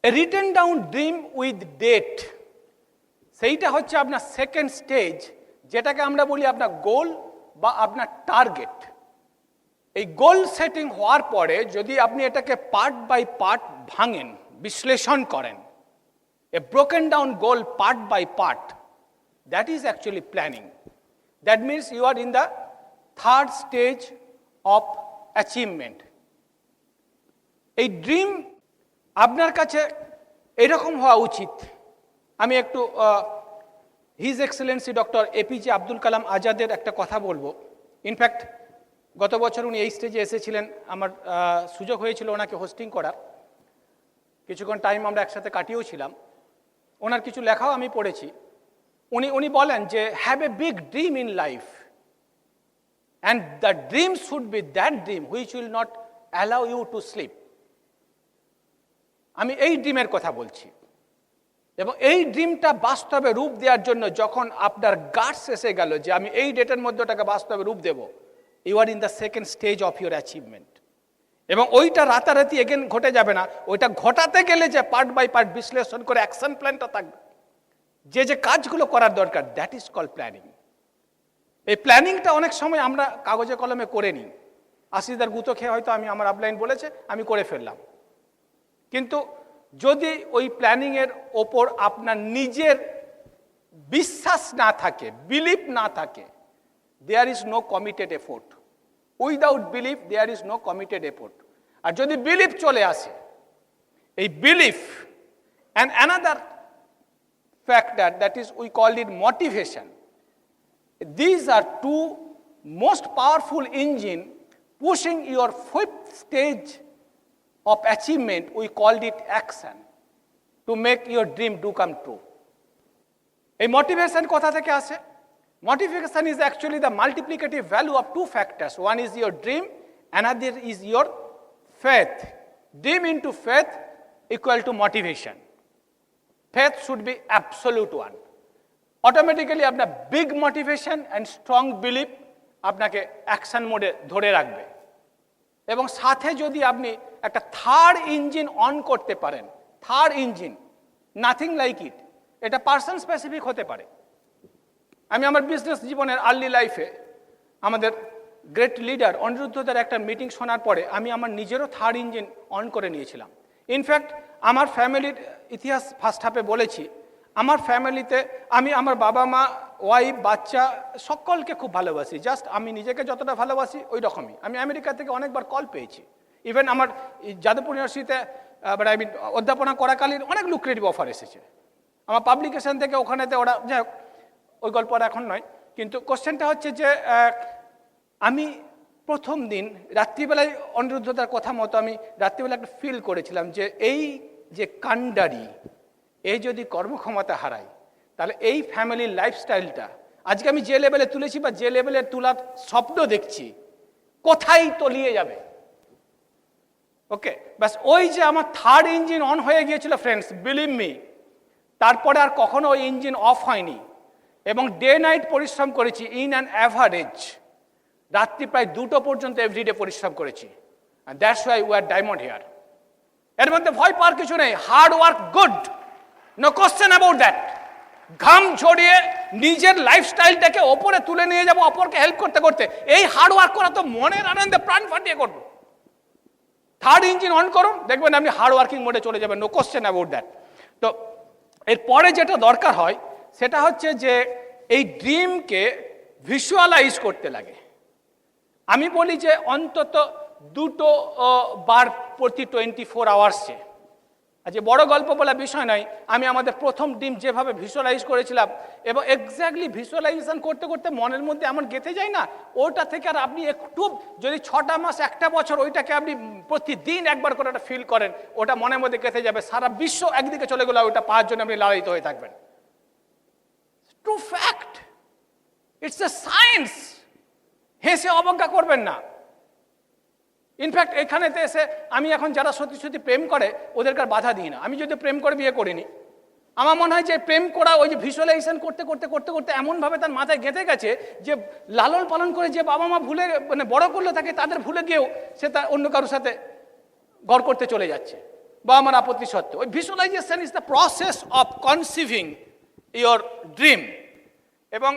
A written down dream with date, সেইটা হচ্ছে আপনার সেকেন্ড স্টেজ, যেটাকে আমরা বলি আপনার গোল বা আপনার টার্গেট। এই গোল সেটিং হওয়ার পরে যদি আপনি এটাকে পার্ট বাই পার্ট ভাঙেন, বিশ্লেষণ করেন, a broken down goal part by part, that is actually planning. That means you are in the third stage of achievement. এই ড্রিম আপনার কাছে এরকম হওয়া উচিত। আমি একটু his excellency doctor APJ Abdul Kalam আজাদের একটা কথা বলবো। ইনফ্যাক্ট গত বছর উনি এই স্টেজে এসেছিলেন, আমার সুযোগ হয়েছিল ওনাকে হোস্টিং করার। কিছুক্ষণ টাইম আমরা একসাথে কাটিয়েও ছিলাম। ওনার কিছু লেখাও আমি পড়েছি। উনি বলেন যে have a big dream in life and the dream should be that dream which will not allow you to sleep. আমি এই ড্রিমের কথা বলছি এবং এই ড্রিমটা বাস্তবে রূপ দেওয়ার জন্য যখন আপনার গাটস এসে গেল যে আমি এই ডেটের মধ্যে ওটাকে বাস্তবে রূপ দেব, you are in the second stage of your achievement. এবং ওইটা রাতারাতি এগেন ঘটে যাবে না। ওইটা ঘটাতে গেলে যে পার্ট বাই পার্ট বিশ্লেষণ করে অ্যাকশন প্ল্যানটা থাকবে, যে যে কাজগুলো করার দরকার, দ্যাট ইজ কল্ড প্ল্যানিং। এই প্ল্যানিংটা অনেক সময় আমরা কাগজে কলমে করে নিই। আশিদার গুঁতো খেয়ে হয়তো আমি আমার আপলাইন বলেছে, আমি করে ফেললাম। কিন্তু যদি ওই প্ল্যানিংয়ের ওপর আপনার নিজের বিশ্বাস না থাকে, বিলিভ না থাকে, there is no committed effort. Without believe there is no committed effort. আর যদি বিলিভ চলে আসে, এই believe and another factor, that is we call it motivation. These are two most powerful engine pushing your fifth stage of achievement. We called it action to make your dream do come true. A motivation kotha theke ashe? Motivation is actually the multiplicative value of two factors. One is your dream, another is your faith. Dream into faith equal to motivation. Faith should be absolute one. Automatically আপনার big motivation and strong believe আপনাকে action মোডে ধরে রাখবে। এবং সাথে যদি আপনি একটা থার্ড ইঞ্জিন অন করতে পারেন, থার্ড ইঞ্জিন, নাথিং লাইক ইট, এটা পার্সন স্পেসিফিক হতে পারে। আমি আমার বিজনেস জীবনের আর্লি লাইফে আমাদের গ্রেট লিডার অনিরুদ্ধদার একটা মিটিং শোনার পরে আমি আমার নিজেরও থার্ড ইঞ্জিন অন করে নিয়েছিলাম। ইনফ্যাক্ট আমার ফ্যামিলির ইতিহাস ফার্স্ট হাফে বলেছি, আমার ফ্যামিলিতে আমি আমার বাবা মা ওয়াইফ বাচ্চা সকলকে খুব ভালোবাসি। জাস্ট আমি নিজেকে যতটা ভালোবাসি ওই রকমই। আমি আমেরিকা থেকে অনেকবার কল পেয়েছি। ইভেন আমার যাদবপুর ইউনিভার্সিটিতে অধ্যাপনা করাকালীন অনেক লুক্রেটিভ অফার এসেছে আমার পাবলিকেশন থেকে, ওখানেতে ওরা, যাই হোক ওই গল্প আর এখন নয়। কিন্তু কোশ্চেনটা হচ্ছে যে আমি প্রথম দিন রাত্রিবেলায় অনিরুদ্ধতার কথা মতো আমি রাত্রিবেলা একটা ফিল করেছিলাম যে এই যে কাণ্ডারি, এই যদি কর্মক্ষমতা হারায় তাহলে এই ফ্যামিলির লাইফস্টাইলটা আজকে আমি যে লেভেলে তুলেছি বা যে লেভেলে তোলার স্বপ্ন দেখছি কোথায় তলিয়ে যাবে। ওকে, ব্যাস ওই যে আমার থার্ড ইঞ্জিন অন হয়ে গিয়েছিল ফ্রেন্ডস, বিলিভ মি, তারপরে আর কখনো ওই ইঞ্জিন অফ হয়নি এবং ডে নাইট পরিশ্রম করেছি। ইন অ্যান অ্যাভারেজ রাত্রি প্রায় 2টো পর্যন্ত এভরিডে পরিশ্রম করেছি। That's why we are diamond here. এর মধ্যে ভয় পাওয়ার কিছু নেই। Hard work good, no question about that. ঘাম ঝরিয়ে নিজের লাইফস্টাইলটাকে ওপরে তুলে নিয়ে যাবো অপরকে হেল্প করতে করতে। এই হার্ড ওয়ার্ক করা তো মনের আনন্দে প্রাণ ফাটিয়ে করবো। থার্ড ইঞ্জিন অন করুন, দেখবেন আপনি হার্ড ওয়ার্কিং মোডে চলে যাবেন, নো কোশ্চেন অ্যাবাউট দ্যাট। তো এরপরে যেটা দরকার হয় সেটা হচ্ছে যে এই ড্রিমকে ভিজুয়ালাইজ করতে লাগে। আমি বলি যে অন্তত 2টো বার প্রতি 24 আওয়ার্সে। আজকে বড় গল্প বলা বিষয় নয়, আমি আমাদের প্রথম ড্রিম যেভাবে ভিজুয়ালাইজ করেছিলাম এবং এক্স্যাক্টলি ভিজুয়ালাইজেশন করতে করতে মনের মধ্যে এমন গেঁথে যায় না, ওটা থেকে আর আপনি একটু যদি 6টা মাস 1টা বছর ওইটাকে আপনি প্রতিদিন একবার করে একটা ফিল করেন, ওটা মনের মধ্যে গেঁথে যাবে। সারা বিশ্ব একদিকে চলে গেলে ওইটা পাওয়ার জন্য আপনি লালায়িত হয়ে থাকবেন। True fact, it's a science. হেসে অবজ্ঞা করবেন না। ইনফ্যাক্ট এখানেতে এসে আমি এখন যারা সত্যি সত্যি প্রেম করে ওদেরকে আর বাধা দিই না। আমি যদি প্রেম করে বিয়ে করিনি, আমার মনে হয় যে প্রেম করা ওই যে ভিজুয়ালাইজেশন করতে করতে করতে করতে এমনভাবে তার মাথায় গেঁথে গেছে যে লালন পালন করে যে বাবা মা ভুলে মানে বড় করলে তাকে তাদের ভুলে গিয়েও সে তার অন্য কারোর সাথে ঘর করতে চলে যাচ্ছে বাবা মার আপত্তি সত্ত্বেও। ওই visualisation is the process of conceiving your dream. এবং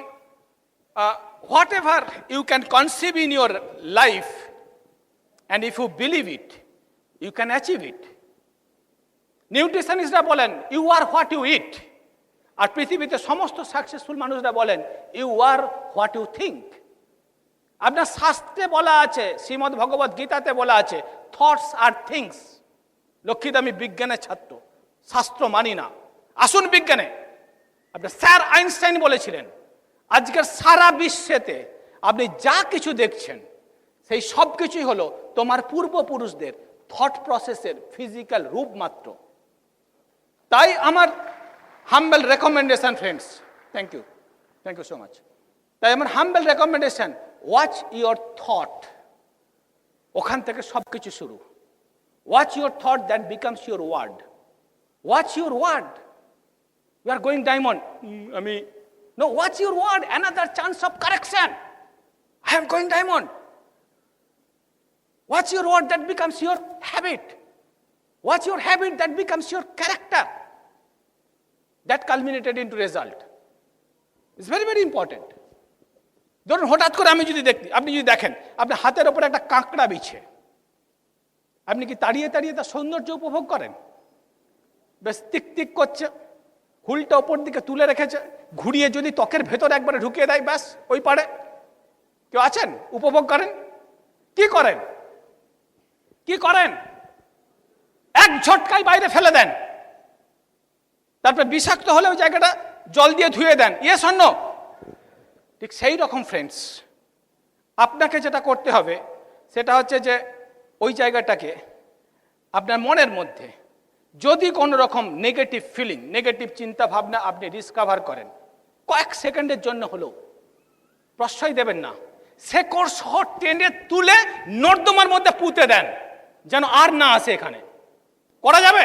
whatever you can conceive in your life, and if you believe it, you can achieve it. নিউট্রিশনিস্টরা বলেন you are what you eat, আর পৃথিবীতে সমস্ত সাকসেসফুল মানুষরা বলেন you are what you think. আপনার শাস্ত্রে বলা আছে, শ্রীমদ্ ভগবত গীতাতে বলা আছে, থটস আর থিংস। লক্ষ্মীদ আমি বিজ্ঞানের ছাত্র, শাস্ত্র মানি না, আসুন বিজ্ঞানে। আপনার স্যার আইনস্টাইন বলেছিলেন আজকের সারা বিশ্বেতে আপনি যা কিছু দেখছেন সেই সব কিছুই হলো তোমার পূর্বপুরুষদের থট প্রসেসের ফিজিক্যাল রূপ মাত্র। তাই আমার humble recommendation friends, thank you so much. তাই আমার humble recommendation, watch your thought. ওখান থেকে সব কিছু শুরু। Watch your thought, that becomes your word. Watch your word. You are going diamond, আমি no, watch your word, another chance of correction. I am going diamond. What's your word? That becomes your habit. What's your habit? That becomes your character. That culminated into result. It's very, very important. ধরুন হঠাৎ করে আমি যদি দেখি, আপনি যদি দেখেন আপনার হাতের ওপরে একটা কাঁকড়া বিছে, আপনি কি তাড়িয়ে তাড়িয়ে তার সৌন্দর্য উপভোগ করেন? বেশ টিক টিক করছে, হুলটা ওপর দিকে তুলে রেখেছে, ঘুরিয়ে যদি ত্বকের ভেতরে একবারে ঢুকিয়ে দেয়, ব্যাস ওই পারে। কেউ আছেন উপভোগ করেন? কি করেন? কি করেন? এক ঝটকায় বাইরে ফেলে দেন, তারপর বিষাক্ত হলে ওই জায়গাটা জল দিয়ে ধুয়ে দেন। Yes or no? ঠিক সেই রকম ফ্রেন্ডস, আপনাকে যেটা করতে হবে সেটা হচ্ছে যে ওই জায়গাটাকে আপনার মনের মধ্যে যদি কোনো রকম নেগেটিভ ফিলিং, নেগেটিভ চিন্তা ভাবনা আপনি ডিসকভার করেন, কয়েক সেকেন্ডের জন্য হলেও প্রশ্রয় দেবেন না, শেকড় সহ টেনে তুলে নর্দমার মধ্যে পুঁতে দেন, যেন আর না আসে এখানে। করা যাবে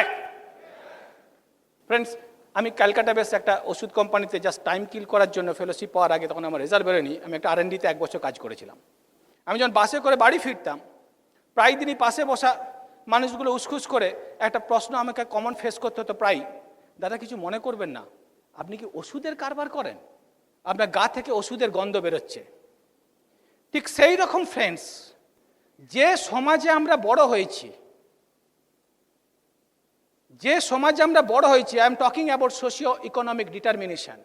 ফ্রেন্ডস? আমি ক্যালকাটা বেস একটা ওষুধ কোম্পানিতে জাস্ট টাইম কিল করার জন্য ফেলোশিপ পাওয়ার আগে, তখন আমার রেজাল্ট বেরোয়নি, আমি একটা R&Dতে 1 বছর কাজ করেছিলাম। আমি যখন বাসে করে বাড়ি ফিরতাম, প্রায় দিনই পাশে বসা মানুষগুলো উসখুস করে একটা প্রশ্ন আমাকে কমন ফেস করতে হতো প্রায়, দাদা কিছু মনে করবেন না, আপনি কি ওষুধের কারবার করেন? আপনার গা থেকে ওষুধের গন্ধ বেরোচ্ছে। ঠিক সেই রকম ফ্রেন্ডস, যে সমাজে আমরা বড় হয়েছি, I am talking about socio economic determination,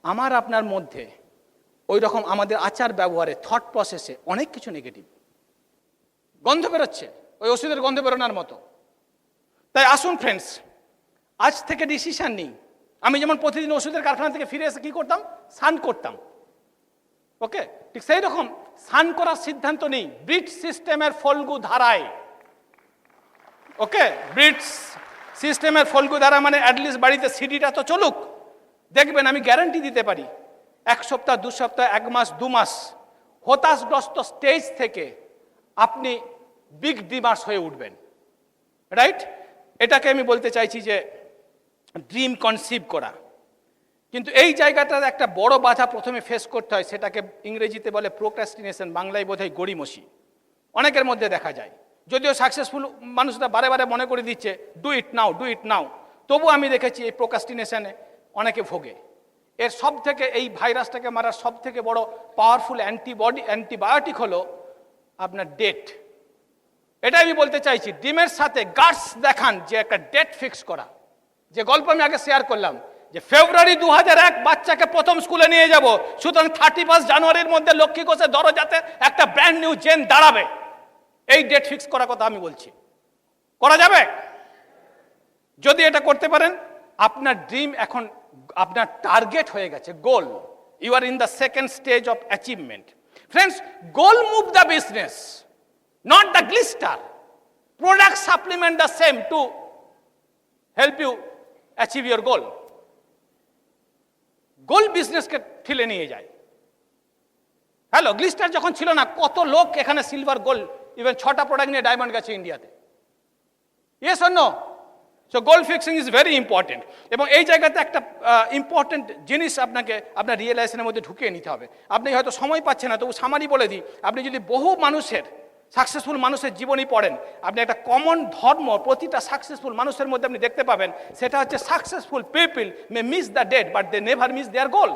আমার আপনার মধ্যে ওই রকম আমাদের আচার ব্যবহারে, থট প্রসেসে অনেক কিছু নেগেটিভ গন্ধ বেরোচ্ছে, ওই ওষুধের গন্ধ বেরোনোর মতো। তাই আসুন ফ্রেন্ডস, আজ থেকে ডিসিশন নিই। আমি যেমন প্রতিদিন ওষুধের কারখানা থেকে ফিরে এসে কি করতাম, স্নান করতাম। ওকে, ঠিক সেই রকম স্নান করার সিদ্ধান্ত নিই ব্রিট সিস্টেমের ফল্গু ধারায়। ওকে, ব্রিট সিস্টেমের ফল্গু ধারা মানে অ্যাটলিস্ট বাড়িতে সিডিটা তো চলুক। দেখবেন, আমি গ্যারান্টি দিতে পারি 1 সপ্তাহ 2 সপ্তাহ 1 মাস 2 মাস হতাশগ্রস্ত স্টেজ থেকে আপনি বিগ ড্রিমার্স হয়ে উঠবেন। রাইট? এটাকে আমি বলতে চাইছি যে ড্রিম কনসিভ করা। কিন্তু এই জায়গাটার একটা বড় বাধা প্রথমে ফেস করতে হয়, সেটাকে ইংরেজিতে বলে প্রোক্রাস্টিনেশন, বাংলায় বোধহয় গড়িমসি। অনেকের মধ্যে দেখা যায়, যদিও সাকসেসফুল মানুষরা বারে বারে মনে করে দিচ্ছে ডু ইট নাও, তবু আমি দেখেছি এই প্রোক্রাস্টিনেশনে অনেকে ভোগে। এর সব থেকে, এই ভাইরাসটাকে মারার সব থেকে বড় পাওয়ারফুল অ্যান্টিবায়োটিক হলো আপনার ডেট। এটা আমি বলতে চাইছি, ড্রিমের সাথে গাটস দেখান যে একটা ডেট ফিক্স করা। যে গল্প আমি আগে শেয়ার করলাম যে ফেব্রুয়ারি 2001 বাচ্চাকে প্রথম স্কুলে নিয়ে যাব, সুতরাং 31 জানুয়ারির মধ্যে লক্ষ্মী ঘোষের দরজাতে একটা ব্র্যান্ড নিউ জেন দাঁড়াবে। এই ডেট ফিক্স করার কথা আমি বলছি, করা যাবে? যদি এটা করতে পারেন, আপনার ড্রিম এখন আপনার টার্গেট হয়ে গেছে, goal. You are in the second stage of achievement. Friends, goal move the business, not the glister. Product supplement the same to help you achieve your goal. গোল বিজনেসকে ঠেলে নিয়ে যায়। হ্যালো, গ্লিস্টার যখন ছিল না, কত লোক এখানে সিলভার গোল্ড ইভেন 6টা প্রোডাক্ট নিয়ে ডায়মন্ড গেছে ইন্ডিয়াতে। Yes or no? So goal fixing is very important. এবং এই জায়গাতে একটা ইম্পর্টেন্ট জিনিস আপনাকে আপনার রিয়েলাইজেশনের মধ্যে ঢুকিয়ে নিতে হবে। আপনি হয়তো সময় পাচ্ছেন না, তবু সামারি বলে দিই, আপনি যদি বহু মানুষের, সাকসেসফুল মানুষের জীবনী পড়েন, আপনি একটা কমন ধর্ম প্রতিটা সাকসেসফুল মানুষের মধ্যে আপনি দেখতে পাবেন। সেটা হচ্ছে successful people may miss the date but they never miss their goal.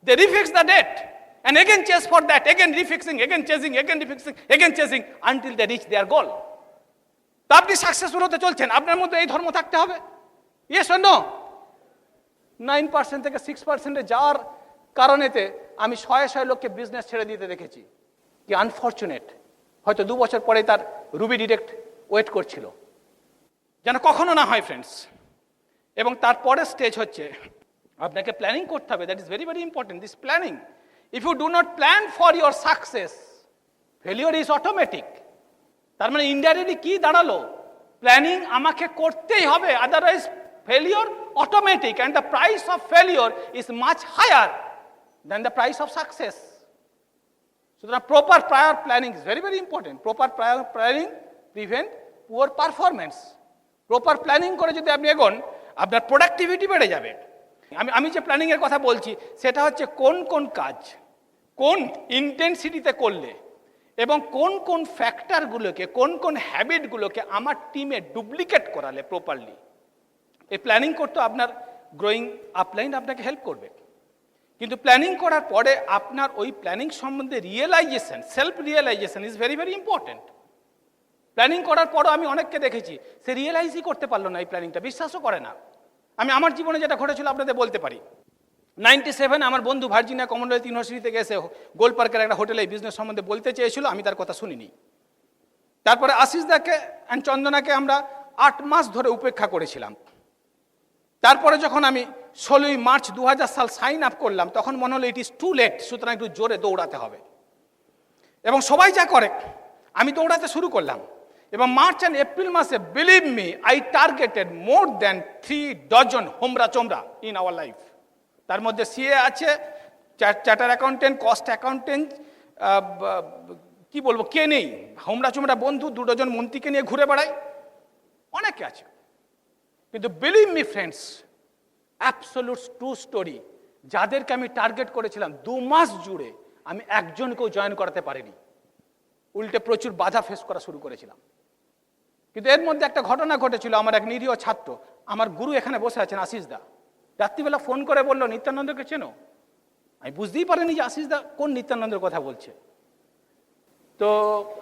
They refix the date and again chase for that, again refixing, again chasing, again refixing, again chasing until they reach their goal. তো আপনি successful হতে চলছেন, আপনার মধ্যে এই ধর্ম থাকতে হবে। Yes or no? 9% থেকে 6% যাওয়ার কারণেতে আমি শয়ে লোককে বিজনেস ছেড়ে দিতে দেখেছি। কি আনফর্চুনেট, হয়তো 2 বছর পরে তার রুবি ডিরেক্ট ওয়েট করছিল, যেন কখনো না হয় ফ্রেন্ডস। এবং তারপরের স্টেজ হচ্ছে আপনাকে প্ল্যানিং করতে হবে। That is very very important, this planning. If you do not plan for your success, failure is automatic. তার মানে ইনডাইরেক্টলি কি দাঁড়ালো, প্ল্যানিং আমাকে করতেই হবে, otherwise failure automatic, and the price of failure is much higher than the price of success. সুতরাং proper prior planning is very very important. Proper prior planning prevent poor performance. Proper planning করে যদি আপনি এগোন, আপনার productivity বেড়ে যাবে। আমি যে planning এর কথা বলছি, সেটা হচ্ছে কোন কোন কাজ কোন ইন্টেন্সিটিতে করলে এবং কোন কোন ফ্যাক্টরগুলোকে, কোন কোন হ্যাবিটগুলোকে আমার টিমে ডুপ্লিকেট করালে প্রপারলি। এই প্ল্যানিং করতে আপনার গ্রোয়িং আপলাইন আপনাকে হেল্প করবে। কিন্তু প্ল্যানিং করার পরে আপনার ওই প্ল্যানিং সম্বন্ধে realisation, self realisation is very very important. Planning করার পরও আমি অনেককে দেখেছি সে রিয়েলাইজই করতে পারলো না এই প্ল্যানিংটা, বিশ্বাসও করে না। আমি আমার জীবনে যেটা ঘটেছিল আপনাদের বলতে পারি। 97 আমার বন্ধু ভার্জিনিয়া কমনওয়েলথ ইউনিভার্সিটি থেকে এসে গোল পার্কের একটা হোটেলে এই বিজনেস সম্বন্ধে বলতে চেয়েছিল, আমি তার কথা শুনিনি। তারপরে আশিস দাকে অ্যান্ড চন্দনাকে আমরা 8 মাস ধরে উপেক্ষা করেছিলাম। তারপরে যখন আমি 16ই মার্চ 2000 সাল সাইন আপ করলাম, তখন মনে হলো ইট ইজ টু লেট, সুতরাং একটু জোরে দৌড়াতে হবে। এবং সবাই যা করে আমি দৌড়াতে শুরু করলাম। এবং মার্চ অ্যান্ড এপ্রিল মাসে, believe me, I targeted more than 3 dozen হোমরা চোমরা ইন আওয়ার লাইফ। তার মধ্যে সিএ আছে, চার্টার অ্যাকাউন্টেন্ট, কস্ট অ্যাকাউন্টেন্ট, কি বলবো, কে নেই? হোমরা চোমরা বন্ধু, 2 ডজন মন্ত্রীকে নিয়ে ঘুরে বেড়াই, অনেকে আছে। কিন্তু believe me friends, absolute true story, যাদেরকে আমি টার্গেট করেছিলাম 2 মাস জুড়ে আমি একজনকেও জয়েন করাতে পারিনি, উল্টে প্রচুর বাধা ফেস করা শুরু করেছিলাম। কিন্তু এর মধ্যে একটা ঘটনা ঘটেছিল। আমার এক নিরীহ ছাত্র, আমার গুরু এখানে বসে আছেন আশিস দা, রাত্রিবেলা ফোন করে বললো, নিত্যানন্দকে চেনো? আমি বুঝতেই পারিনি যে আশিস দা কোন নিত্যানন্দের কথা বলছে। তো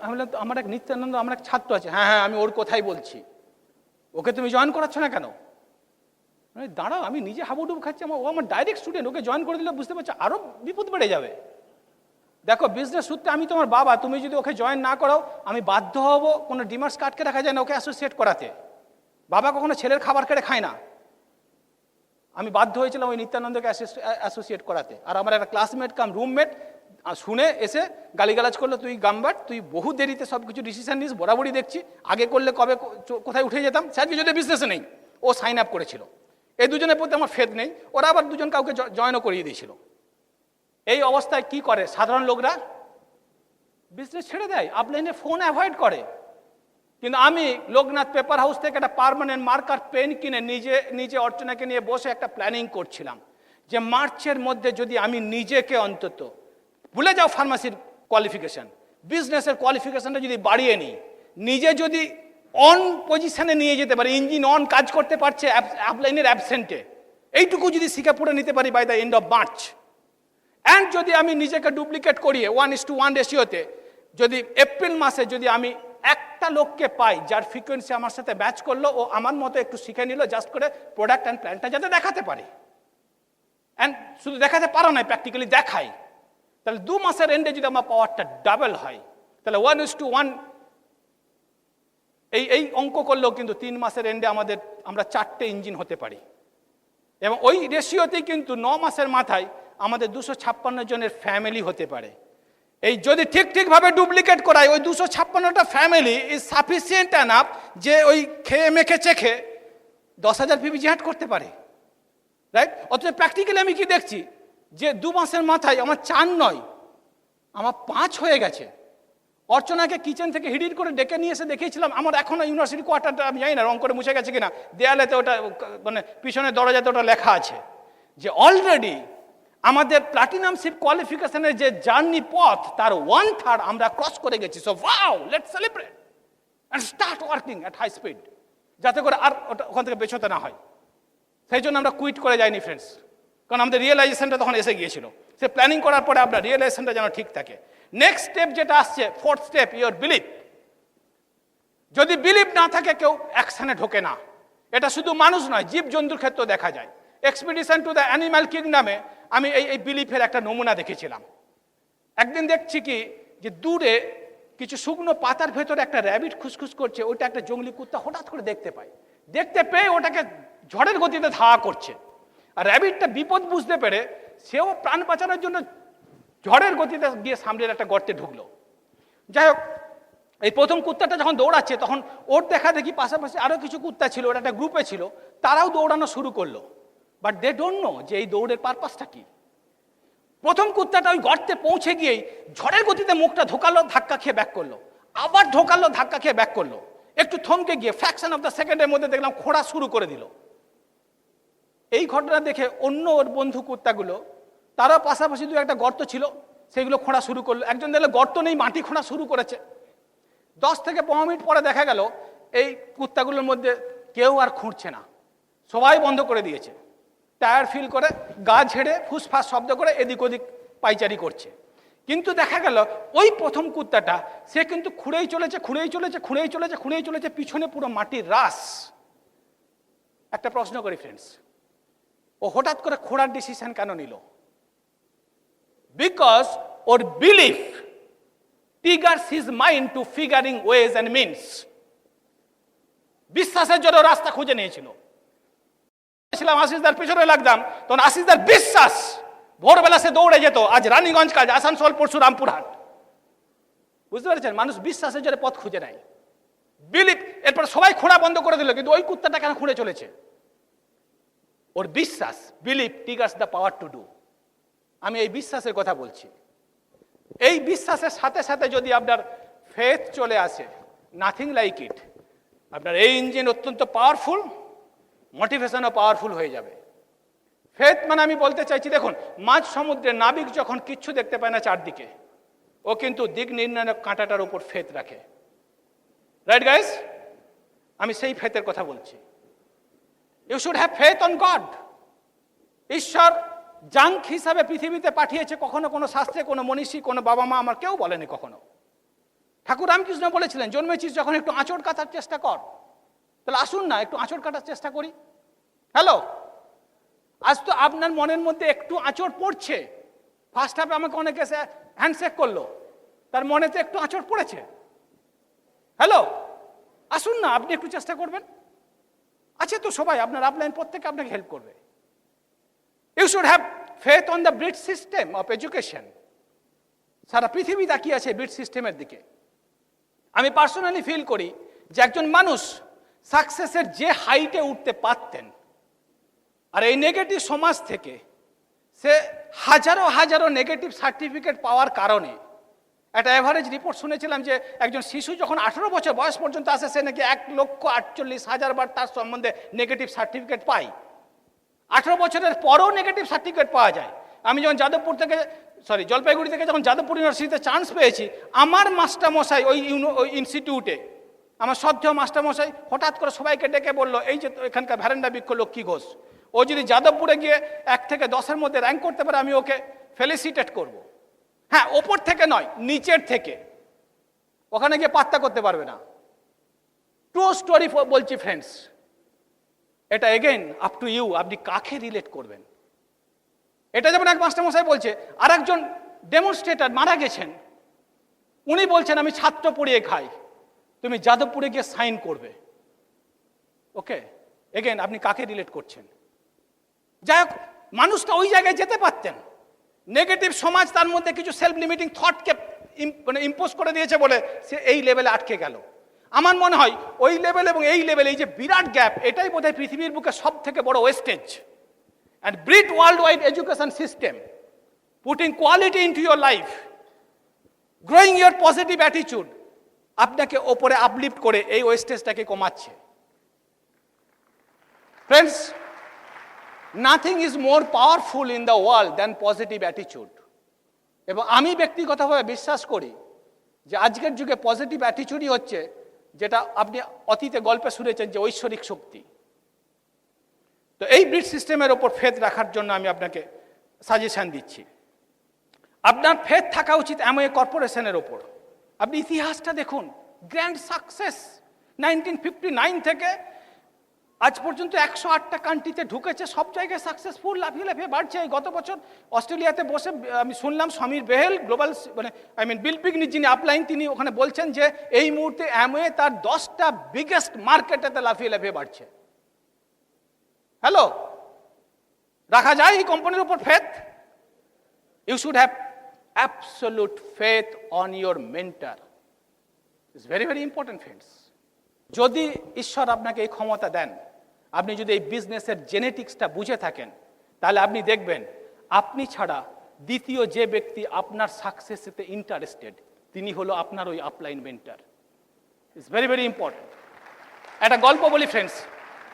আমি বললাম, তো আমার এক নিত্যানন্দ, আমার এক ছাত্র আছে। হ্যাঁ হ্যাঁ, আমি ওর কথাই বলছি। ওকে তুমি জয়েন করাচ্ছ না কেন? দাঁড়াও, আমি নিজে হাবুডুবু খাচ্ছি, ও আমার ডাইরেক্ট স্টুডেন্ট, ওকে জয়েন করে দিলে বুঝতে পারছো আরো বিপদ বেড়ে যাবে। দেখো, বিজনেস সূত্রে আমি তোমার বাবা, তুমি যদি ওকে জয়েন না করাও আমি বাধ্য হব, কোনো ডিমার্স কার্ডকে রাখা যায় না ওকে অ্যাসোসিয়েট করাতে। বাবা কখনো ছেলের খাবার কেড়ে খায় না। আমি বাধ্য হয়েছিলাম ওই নিত্যানন্দকে অ্যাসোসিয়েট করাতে। আর আমার একটা ক্লাসমেট কাম রুমমেট শুনে এসে গালিগালাজ করলো, তুই গাম্বাট, তুই বহু দেরিতে সব কিছু ডিসিশন নিস, বরাবরই দেখছি, আগে করলে কবে কোথায় উঠে যেতাম। সে আজকে যদি বিজনেসে নেই, ও সাইন আপ করেছিল। এই দুজনের প্রতি আমার ফেদ নেই। ওরা আবার দুজন কাউকে জয়েনও করিয়ে দিয়েছিল। এই অবস্থায় কি করে সাধারণ লোকরা? বিজনেস ছেড়ে দেয়, আপলাইনে ফোন অ্যাভয়েড করে। কিন্তু আমি লোকনাথ পেপার হাউস থেকে একটা পার্মানেন্ট মার্কার পেন কিনে নিজে অর্চনাকে নিয়ে বসে একটা প্ল্যানিং করছিলাম যে মার্চের মধ্যে যদি আমি নিজেকে অন্তত, ভুলে যাও ফার্মাসির কোয়ালিফিকেশন, বিজনেসের কোয়ালিফিকেশনটা যদি বাড়িয়ে নিই, নিজে যদি অন পজিশনে নিয়ে যেতে পারি, ইঞ্জিন অন কাজ করতে পারছে আপলাইনের অ্যাবসেন্টে, এইটুকু যদি শিখে পড়ে নিতে পারি by the end of March, and যদি আমি নিজেকে ডুপ্লিকেট করিয়ে 1:1 রেশিওতে যদি এপ্রিল মাসে যদি আমি একটা লোককে পাই যার ফ্রিকোয়েন্সি আমার সাথে ম্যাচ করলো, ও আমার মতো একটু শিখে নিল, জাস্ট করে প্রোডাক্ট অ্যান্ড প্ল্যানটা যাতে দেখাতে পারি, অ্যান্ড শুধু দেখাতে পারো না, প্র্যাকটিক্যালি দেখাই, তাহলে 2 মাসের এন্ডে যদি আমার পাওয়ারটা ডাবল হয়, তাহলে 1:1 এই অঙ্ক করলেও কিন্তু 3 মাসের এন্ডে আমরা 4টে ইঞ্জিন হতে পারি। এবং ওই রেশিওতেই কিন্তু 9 মাসের মাথায় আমাদের 256 জনের ফ্যামিলি হতে পারে। এই যদি ঠিকভাবে ডুপ্লিকেট করায়, ওই 256টা ফ্যামিলি ইজ সাফিসিয়েন্ট এনাফ যে ওই খেয়ে মেখে চেখে 10,000 পিপিজি হাট করতে পারে, রাইট? অথচ প্র্যাকটিক্যালি আমি কি দেখছি যে 2 মাসের মাথায় আমার 4 নয়, আমার 5 হয়ে গেছে। অর্চনাকে কিচেন থেকে হিডিট করে ডেকে নিয়ে এসে দেখিয়েছিলাম, আমার এখনো ইউনিভার্সিটি কোয়ার্টারটা আমি জানি না রং করে মুছে গেছে কিনা, দেয়ালেতে ওটা মানে পিছনে দরজাতে ওটা লেখা আছে যে অলরেডি আমাদের প্লাটিনামশিপ কোয়ালিফিকেশনের যে জার্নি পথ, তার 1/3 আমরা ক্রস করে গেছি। So wow, let's celebrate and start working at high speed, যাতে করে আর ওখান থেকে পেছোতে না হয়। সেই জন্য আমরা কুইট করে যাইনি ফ্রেন্ডস, কারণ আমাদের রিয়েলাইজেশনটা তখন এসে গিয়েছিল। সে প্ল্যানিং করার পরে আপনার রিয়েলাইজেশনটা যেন ঠিক থাকে। নেক্সট স্টেপ যেটা আসছে, 4th স্টেপ, ইওর বিলিভ। যদি বিলিভ না থাকে, কেউ অ্যাকশনে ঢোকে না। এটা শুধু মানুষ নয়, জীবজন্তুর ক্ষেত্রেও দেখা যায়। এক্সপিডিশন টু দ্য অ্যানিম্যাল কিংডমে আমি এই বিলিফের একটা নমুনা দেখেছিলাম। একদিন দেখছি কি যে দূরে কিছু শুকনো পাতার ভেতরে একটা র্যাবিট খুসখুস করছে, ওইটা একটা জঙ্গলি কুত্তা হঠাৎ করে দেখতে পায়। দেখতে পেয়ে ওটাকে ঝড়ের গতিতে ধাওয়া করছে। আর র্যাবিটটা বিপদ বুঝতে পেরে সেও প্রাণ বাঁচানোর জন্য ঝড়ের গতিতে গিয়ে সামনের একটা গর্তে ঢুকলো। যাই হোক, এই প্রথম কুত্তাটা যখন দৌড়াচ্ছে, তখন ওর দেখা দেখি পাশাপাশি আরও কিছু কুত্তা ছিল, ওরা একটা গ্রুপে ছিল, তারাও দৌড়ানো শুরু করলো। বাট দে ডোন্ট নো যে এই দৌড়ের পারপাসটা কি। প্রথম কুত্তাটা ওই গর্তে পৌঁছে গিয়েই ঝড়ের গতিতে মুখটা ঢোকালো, ধাক্কা খেয়ে ব্যাক করলো, আবার ঢোকালো, ধাক্কা খেয়ে ব্যাক করলো। একটু থমকে গিয়ে ফ্র্যাকশন অফ দ্য সেকেন্ডের মধ্যে দেখলাম খোঁড়া শুরু করে দিল। এই ঘটনা দেখে অন্য ওর বন্ধু কুত্তাগুলো, তারাও পাশাপাশি দু একটা গর্ত ছিল, সেগুলো খোঁড়া শুরু করলো। একজন দেখলো গর্ত নেই, মাটি খোঁড়া শুরু করেছে। 10 থেকে 15 মিনিট পরে দেখা গেল এই কুত্তাগুলোর মধ্যে কেউ আর খুঁড়ছে না, সবাই বন্ধ করে দিয়েছে। টায়ার ফিল করে, গা ঝেড়ে, ফুসফাস শব্দ করে এদিক ওদিক পাইচারি করছে। কিন্তু দেখা গেল ওই প্রথম কুত্তাটা, সে কিন্তু খুঁড়েই চলেছে, পিছনে পুরো মাটির রাস। একটা প্রশ্ন করি ফ্রেন্ডস, ও হঠাৎ করে খোঁড়ার ডিসিশন কেন নিল? Because or belief triggers his mind to figuring ways and means. বিশ্বাসের জন্য রাস্তা খুঁজে নিয়েছিল। আশিসদার পিছনে লাগতাম, তখন আশিসদার বিশ্বাস ভোরবেলা সে দৌড়ে যেত, আজ রানীগঞ্জ কাজ, আসানসোল, পরশু রামপুরহাট। বুঝতে পেরেছেন? মানুষ বিশ্বাসের জন্য পথ খুঁজে নেয়, বিলিভ। এরপর সবাই খোঁড়া বন্ধ করে দিল, কিন্তু ওই কুত্তাটা কেন খুঁড়ে চলেছে? ওর বিশ্বাস, believe triggers the power to do। আমি এই বিশ্বাসের কথা বলছি। এই বিশ্বাসের সাথে সাথে যদি আপনার ফেথ চলে আসে, নাথিং লাইক ইট। আপনার এই ইঞ্জিন অত্যন্ত পাওয়ারফুল, মোটিভেশনও পাওয়ারফুল হয়ে যাবে। ফেথ মানে আমি বলতে চাইছি, দেখুন, মাঝ সমুদ্রে নাবিক যখন কিচ্ছু দেখতে পায় না চারদিকে, ও কিন্তু দিক নির্ণায়ক কাঁটাটার উপর ফেথ রাখে। Right guys? আমি সেই ফেথের কথা বলছি। You should have faith on God. ঈশ্বর জাঙ্ক হিসাবে পৃথিবীতে পাঠিয়েছে কখনো কোনো শাস্ত্রে, কোনো মনীষী, কোনো বাবা মা আমার কেউ বলেনি কখনো। ঠাকুর রামকৃষ্ণ বলেছিলেন, জন্মেছিস যখন একটু আঁচড় কাটার চেষ্টা কর। তাহলে আসুন না একটু আঁচড় কাটার চেষ্টা করি। হ্যালো, আজ তো আপনার মনের মধ্যে একটু আঁচড় পড়ছে। ফার্স্ট হাফে আমাকে অনেকে হ্যান্ডশেক করলো, তার মনেতে একটু আঁচড় পড়েছে। হ্যালো, আসুন না আপনি একটু চেষ্টা করবেন। আছে তো সবাই, আপনার আপলাইন প্রত্যেকে আপনাকে হেল্প করবে। You should have faith on the Britt system of education. সারা পৃথিবী তাকিয়ে আছে ব্রিড সিস্টেমের দিকে। আমি পার্সোনালি ফিল করি যে একজন মানুষ সাকসেসের যে হাইটে উঠতে পারতেন, আর এই নেগেটিভ সমাজ থেকে সে হাজারো হাজারো নেগেটিভ সার্টিফিকেট পাওয়ার কারণে, একটা অ্যাভারেজ রিপোর্ট শুনেছিলাম যে একজন শিশু যখন 18 বছর বয়স পর্যন্ত আসে, সে নাকি 1,48,000 বার তার সম্বন্ধে নেগেটিভ সার্টিফিকেট পায়। 18 বছরের পরেও নেগেটিভ সার্টিফিকেট পাওয়া যায়। আমি যখন জলপাইগুড়ি থেকে যখন যাদবপুর ইউনিভার্সিটিতে চান্স পেয়েছি, আমার মাস্টারমশাই ওই ইনস্টিটিউটে, আমার শ্রদ্ধেয় মাস্টারমশাই হঠাৎ করে সবাইকে ডেকে বললো, এই যে এখানকার ভ্যারেন্ডা বৃক্ষ লক্ষ্মী ঘোষ, ও যদি যাদবপুরে গিয়ে 1 থেকে 10-এর মধ্যে র্যাঙ্ক করতে পারে, আমি ওকে ফেলিসিটেট করব। হ্যাঁ, ওপর থেকে নয়, নিচের থেকে। ওখানে গিয়ে পাত্তা করতে পারবে না। ট্রু স্টোরি বলছি ফ্রেন্ডস, এটা এগেইন আপ টু ইউ, আপনি কাকে রিলেট করবেন। এটা যেমন এক মাস্টারমশাই বলছে, আর একজন ডেমনস্ট্রেটর মারা গেছেন, উনি বলছেন আমি ছাত্র পড়িয়ে খাই, তুমি যাদবপুরে গিয়ে সাইন করবে। ওকে, এগেইন আপনি কাকে রিলেট করছেন। যাই হোক, মানুষটা ওই জায়গায় যেতে পারতেন। নেগেটিভ সমাজ তার মধ্যে কিছু সেলফ লিমিটিং থটকে ইম্পোজ করে দিয়েছে বলে সে এই লেভেলে আটকে গেল। আমার মনে হয় ওই লেভেল এবং এই লেভেল, এই যে বিরাট গ্যাপ, এটাই বোধহয় পৃথিবীর বুকে সব থেকে বড় wastage. And Britt worldwide education system, putting quality into your life, growing your positive attitude, আপনাকে ওপরে আপলিফট করে এই ওয়েস্টেজটাকে কমাচ্ছে। Friends, nothing is more powerful in the world than positive attitude. এবং আমি ব্যক্তিগতভাবে বিশ্বাস করি যে আজকের যুগে পজিটিভ অ্যাটিটিউডই হচ্ছে, যেটা আপনি অতীতে গল্পে শুনেছেন, যে ঐশ্বরিক শক্তি। তো এই ব্রিড সিস্টেমের ওপর ফেথ রাখার জন্য আমি আপনাকে সাজেশন দিচ্ছি। আপনার ফেথ থাকা উচিত অ্যামওয়ে কর্পোরেশনের ওপর। আপনি ইতিহাসটা দেখুন, গ্র্যান্ড সাকসেস 1959 থেকে আজ পর্যন্ত 108টা কান্ট্রিতে ঢুকেছে, সব জায়গায় সাকসেসফুল, লাফিয়ে লাফিয়ে বাড়ছে। গত বছর অস্ট্রেলিয়াতে বসে আমি শুনলাম সমীর বেহেল, গ্লোবাল বিল পিকনিক যিনি আপলাইন, তিনি ওখানে বলছেন যে এই মুহূর্তে অ্যামওয়ে তার 10টা বিগেস্ট মার্কেটেতে লাফিয়ে লাফিয়ে বাড়ছে। হ্যালো, রাখা যায় এই কোম্পানির উপর faith? You should have absolute faith on your mentor. It's very very important friends. যদি ঈশ্বর আপনাকে এই ক্ষমতা দেন, আপনি যদি এই বিজনেসের জেনেটিক্সটা বুঝে থাকেন, তাহলে আপনি দেখবেন আপনি ছাড়া দ্বিতীয় যে ব্যক্তি আপনার সাকসেসেতে ইন্টারেস্টেড, তিনি হলো আপনার ওই upline mentor. It's very very important. একটা গল্প বলি ফ্রেন্ডস।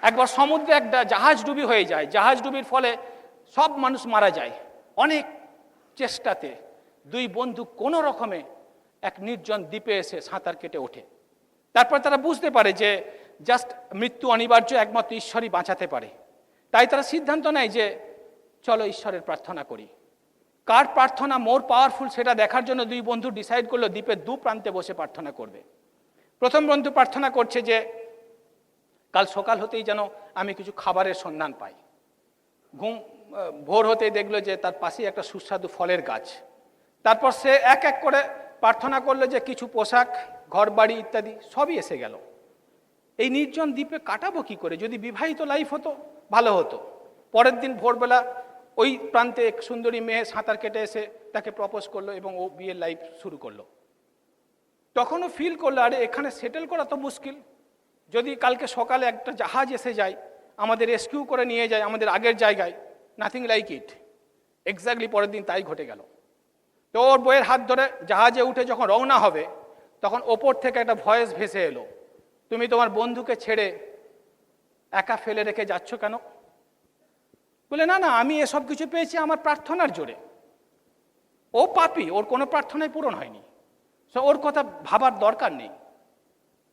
একবার সমুদ্রে একটা জাহাজ ডুবি হয়ে যায়। জাহাজ ডুবির ফলে সব মানুষ মারা যায়। অনেক চেষ্টাতে 2 বন্ধু কোনো রকমে এক নির্জন দ্বীপে এসে সাঁতার কেটে ওঠে। তারপর তারা বুঝতে পারে যে জাস্ট মৃত্যু অনিবার্য, একমাত্র ঈশ্বরই বাঁচাতে পারে। তাই তারা সিদ্ধান্ত নেয় যে চলো ঈশ্বরের প্রার্থনা করি। কার প্রার্থনা মোর পাওয়ারফুল সেটা দেখার জন্য 2 বন্ধু ডিসাইড করলো দ্বীপের 2 প্রান্তে বসে প্রার্থনা করবে। প্রথম বন্ধু প্রার্থনা করছে যে কাল সকাল হতেই যেন আমি কিছু খাবারের সন্ধান পাই। ভোর হতেই দেখলো যে তার পাশেই একটা সুস্বাদু ফলের গাছ। তারপর সে এক এক করে প্রার্থনা করলো যে কিছু পোশাক, ঘর বাড়ি ইত্যাদি সবই এসে গেল। এই নির্জন দ্বীপে কাটাবো কি করে? যদি বিবাহিত লাইফ হতো ভালো হতো। পরের দিন ভোরবেলা ওই প্রান্তে এক সুন্দরী মেয়ে সাঁতার কেটে এসে তাকে প্রপোজ করলো এবং ও বিয়ের লাইফ শুরু করলো। তখনও ফিল করলো আরে এখানে সেটেল করা তো মুশকিল। যদি কালকে সকালে একটা জাহাজ এসে যায়, আমাদের রেস্কিউ করে নিয়ে যায় আমাদের আগের জায়গায়, নাথিং লাইক ইট। এক্স্যাক্টলি পরের দিন তাই ঘটে গেল। তো ওর বইয়ের হাত ধরে জাহাজে উঠে যখন রওনা হবে, তখন ওপর থেকে একটা ভয়েস ভেসে এলো, তুমি তোমার বন্ধুকে ছেড়ে একা ফেলে রেখে যাচ্ছ কেন? বলে না না, আমি এসব কিছু পেয়েছি আমার প্রার্থনার জোরে। ও পাপী, ওর কোনো প্রার্থনাই পূরণ হয়নি, সো ওর কথা ভাবার দরকার নেই।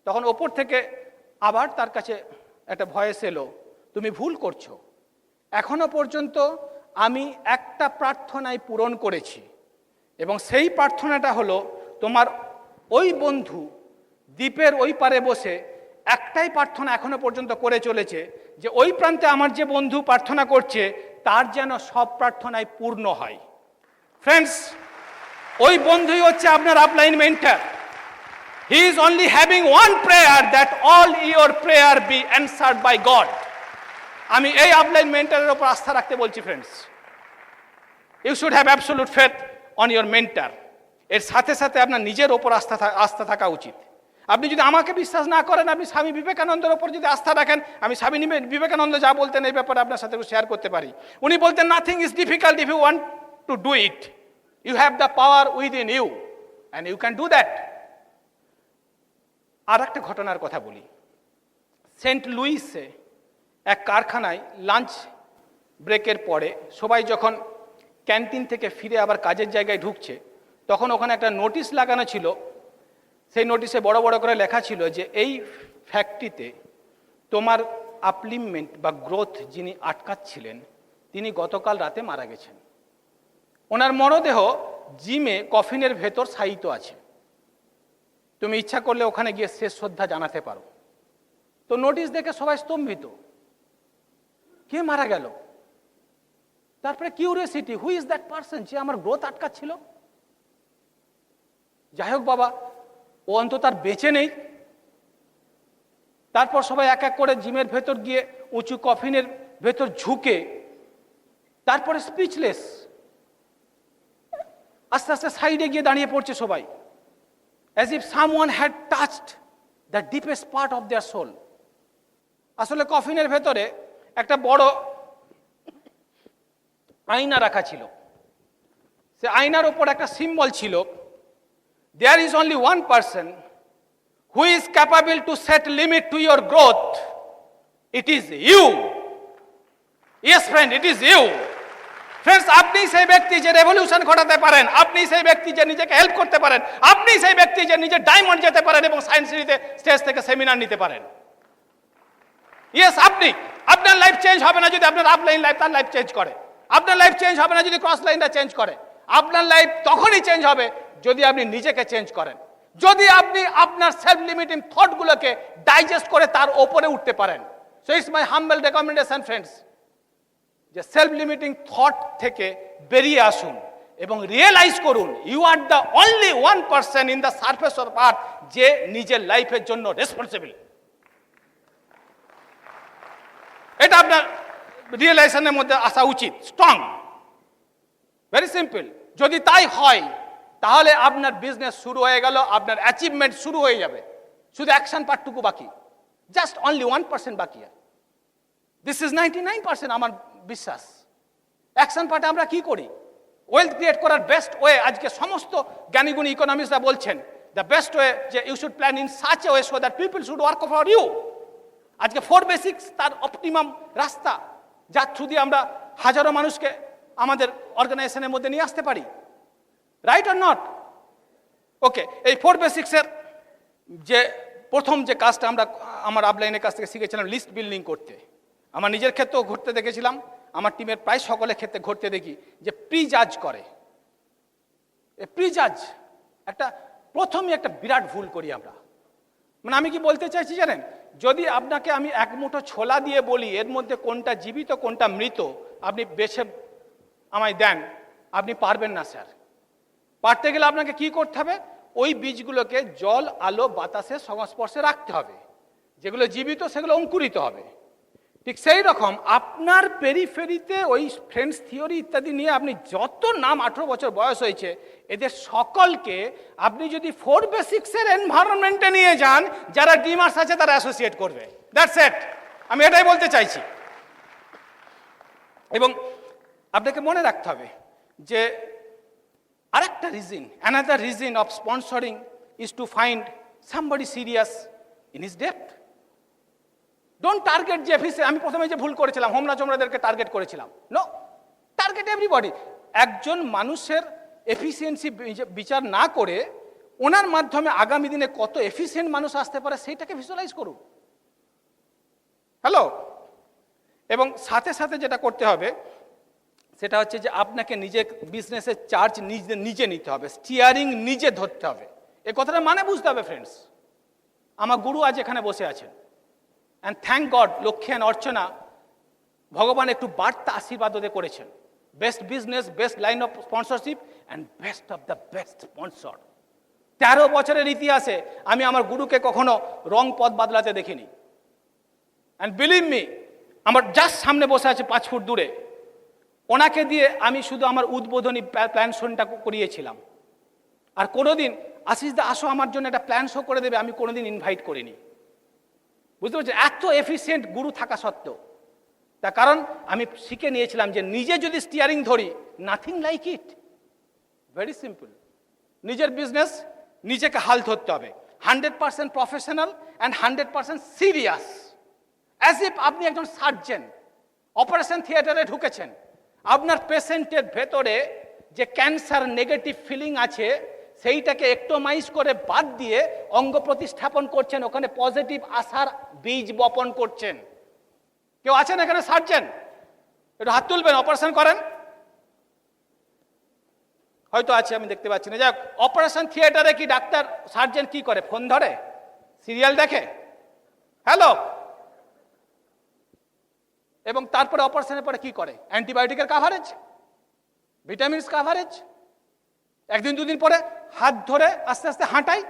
তখন ওপর থেকে আবার তার কাছে একটা ভয়েস এলো, তুমি ভুল করছো, এখনো পর্যন্ত আমি একটা প্রার্থনাই পূরণ করেছি, এবং সেই প্রার্থনাটা হলো তোমার ওই বন্ধু দ্বীপের ওই পারে বসে একটাই প্রার্থনা এখনো পর্যন্ত করে চলেছে, যে ওই প্রান্তে আমার যে বন্ধু প্রার্থনা করছে তার যেন সব প্রার্থনাই পূর্ণ হয়। ফ্রেন্ডস, ওই বন্ধুই হচ্ছে আপনার upline mentor. He is only having one prayer, that all your prayer be answered by God. আমি এই আপলাইন মেন্টরের উপর আস্থা রাখতে বলছি friends. You should have absolute faith on your mentor. এর সাথে সাথে আপনার নিজের ওপর আস্থা থাকা উচিত। আপনি যদি আমাকে বিশ্বাস না করেন, আপনি স্বামী বিবেকানন্দের ওপর যদি আস্থা রাখেন, আমি স্বামী বিবেকানন্দ যা বলতেন এই ব্যাপারে আপনার সাথে শেয়ার করতে পারি। উনি বলতেন, nothing is difficult if you want to do it, you have the power within you and you can do that. আর একটা ঘটনার কথা বলি। সেন্ট লুইসে এক কারখানায় লাঞ্চ ব্রেকের পরে সবাই যখন ক্যান্টিন থেকে ফিরে আবার কাজের জায়গায় ঢুকছে, তখন ওখানে একটা নোটিশ লাগানো ছিল। সেই নোটিশে বড় বড় করে লেখা ছিল যে এই ফ্যাক্টরিতে তোমার আপলিমেন্ট বা গ্রোথ যিনি আটকাচ্ছিলেন তিনি গতকাল রাতে মারা গেছেন। ওনার মরদেহ জিমে কফিনের ভেতর শায়িত আছে, তুমি ইচ্ছা করলে ওখানে গিয়ে শেষ শ্রদ্ধা জানাতে পারো। তো নোটিশ দেখে সবাই স্তম্ভিত, কে মারা গেল? তারপরে curiosity, who is that person যে আমার গ্রোথ আটকাচ্ছিল? যাই হোক বাবা, ও অন্তত তার বেঁচে নেই। তারপর সবাই এক এক করে জিমের ভেতর গিয়ে উঁচু কফিনের ভেতর ঝুঁকে, তারপরে স্পিচলেস আস্তে আস্তে সাইডে গিয়ে দাঁড়িয়ে পড়ছে সবাই, as if someone had touched the deepest part of their soul. আসলে কফিনের ভেতরে একটা বড় আয়না রাখা ছিল। সে আয়নার উপর একটা সিম্বল ছিল, there is only one person who is capable to set limit to your growth. It is you. Yes friend, it is you. Friends, আপনি সেই ব্যক্তি যে রেভলিউশন ঘটাতে পারেন, আপনি সেই ব্যক্তি যে নিজেকে হেল্প করতে পারেন, আপনি সেই ব্যক্তি যে নিজে ডায়মন্ড যেতে পারেন এবং সায়েন্স সিটিতে স্টেজ থেকে সেমিনার নিতে পারেন। ইয়েস, আপনি, আপনার লাইফ চেঞ্জ হবে না যদি আপনার আপলাইন লাইফ তার লাইফ চেঞ্জ করে। আপনার লাইফ চেঞ্জ হবে না যদি ক্রস লাইনটা চেঞ্জ করে। আপনার লাইফ তখনই চেঞ্জ হবে যদি আপনি নিজেকে চেঞ্জ করেন, যদি আপনি আপনার সেলফ লিমিটিং থটগুলোকে ডাইজেস্ট করে তার ওপরে উঠতে পারেন। So it's my humble recommendation friends, যে সেলফ লিমিটিং থট থেকে বেরিয়ে আসুন এবং রিয়েলাইজ করুন you are the only one person in the surface of earth যে নিজের লাইফের জন্য রেসপন্সিবল। এটা আপনার রিয়েলাইজেশনের মধ্যে আসা উচিত, স্ট্রং, ভেরি সিম্পল। যদি তাই হয় তাহলে আপনার বিজনেস শুরু হয়ে গেল, আপনার অ্যাচিভমেন্ট শুরু হয়ে যাবে। শুধু অ্যাকশন পার্টটুকু বাকি, জাস্ট অনলি 1% বাকি। দিস ইজ 99% আমার বিশ্বাস। অ্যাকশন পার্টে আমরা কি করি? ওয়েলথ ক্রিয়েট করার বেস্ট ওয়ে, আজকে সমস্ত জ্ঞানীগুণী ইকোনমিস্টরা বলছেন দ্য বেস্ট ওয়ে যে you should plan in such a way so that people should work for you. আজকে 4 বেসিক্স তার অপটিমাম রাস্তা, যার থ্রু দিয়ে আমরা হাজারো মানুষকে আমাদের অর্গানাইজেশনের মধ্যে নিয়ে আসতে পারি। Right or not? ওকে, এই 4 বেসিক্সের যে প্রথম যে কাজটা আমরা আমার আপলাইনের কাছ থেকে শিখেছিলাম, লিস্ট বিল্ডিং করতে। আমার নিজের ক্ষেত্রেও ঘটতে দেখেছিলাম, আমার টিমের প্রায় সকলের ক্ষেত্রে ঘটতে দেখি যে প্রিজাজ করে। প্রিজাজ একটা প্রথমে একটা বিরাট ভুল করি আমরা। মানে আমি কি বলতে চাইছি জানেন, যদি আপনাকে আমি এক মুঠো ছোলা দিয়ে বলি এর মধ্যে কোনটা জীবিত কোনটা মৃত আপনি বেছে আমায় দেন, আপনি পারবেন না স্যার। পারতে গেলে আপনাকে কি করতে হবে? ওই বীজগুলোকে জল, আলো, বাতাসের সংস্পর্শে রাখতে হবে। যেগুলো জীবিত সেগুলো অঙ্কুরিত হবে। ঠিক সেই রকম আপনার পেরিফেরিতে ওই ফ্রেন্ডস থিওরি ইত্যাদি নিয়ে আপনি যত নাম 18 বছর বয়স হয়েছে এদের সকলকে আপনি যদি 4 বেসিক্সের এনভায়রনমেন্টে নিয়ে যান, যারা ডিমার্স আছে তারা অ্যাসোসিয়েট করবে। দ্যাটস ইট, আমি এটাই বলতে চাইছি। এবং আপনাকে মনে রাখতে হবে যে আরেকটা reason, another reason of sponsoring is to find somebody serious in his death. Don't target যে আমি প্রথমে যে ভুল করেছিলাম, হোমরা চোমরাদেরকে টার্গেট করেছিলাম। No, target everybody. একজন মানুষের এফিসিয়েন্সি বিচার না করে ওনার মাধ্যমে আগামী দিনে কত এফিসিয়েন্ট মানুষ আসতে পারে সেইটাকে ভিজুয়ালাইজ করুন। হ্যালো, এবং সাথে সাথে যেটা করতে হবে সেটা হচ্ছে যে আপনাকে নিজে বিজনেসের চার্জ নিজে নিতে হবে, স্টিয়ারিং নিজে ধরতে হবে। এ কথাটা মানে বুঝতে হবে ফ্রেন্ডস। আমার গুরু আজ এখানে বসে আছেন, and thank God Lakshmi and Archana ভগবান একটু বার্তা আশীর্বাদ ওদের করেছেন। Best business, best line of sponsorship and best of the best sponsor. 13 বছরের ইতিহাসে আমি আমার গুরুকে কখনো রং পথ বদলাতে দেখিনি। অ্যান্ড বিলিভ মি, আমার জাস্ট সামনে বসে আছে 5 ফুট দূরে, ওনাকে দিয়ে আমি শুধু আমার উদ্বোধনী প্ল্যান শোটা করিয়েছিলাম। আর কোনোদিন আশিস দা আসো আমার জন্য একটা প্ল্যান শো করে দেবে আমি কোনোদিন ইনভাইট করিনি। বুঝতে পারছি এত এফিসিয়েন্ট গুরু থাকা সত্ত্বেও। তার কারণ আমি শিখে নিয়েছিলাম যে নিজে যদি স্টিয়ারিং ধরি, নাথিং লাইক ইট, ভেরি সিম্পল। নিজের বিজনেস নিজেকে হাল ধরতে হবে, 100% professional and 100% serious, as if আপনি একজন সার্জন অপারেশন থিয়েটারে ঢুকেছেন। আপনার পেশেন্টের ভেতরে যে ক্যান্সার নেগেটিভ ফিলিং আছে সেইটাকে একটোমাইজ করে বাদ দিয়ে অঙ্গ প্রতিস্থাপন করছেন, ওখানে পজিটিভ আশার বীজ বপন করছেন। কেউ আছেন এখানে সার্জন? একটু হাত তুলবেন, অপারেশন করেন। হয়তো আছে, আমি দেখতে পাচ্ছি না। যাক, অপারেশন থিয়েটারে কি ডাক্তার সার্জন কি করে? ফোন ধরে, সিরিয়াল দেখে, হ্যালো, এবং তারপরে অপারেশনের পরে কি করে? অ্যান্টিবায়োটিকের কাভারেজ, ভিটামিনস কাভারেজ, একদিন দুদিন পরে হাত ধরে আস্তে আস্তে হাঁটাই,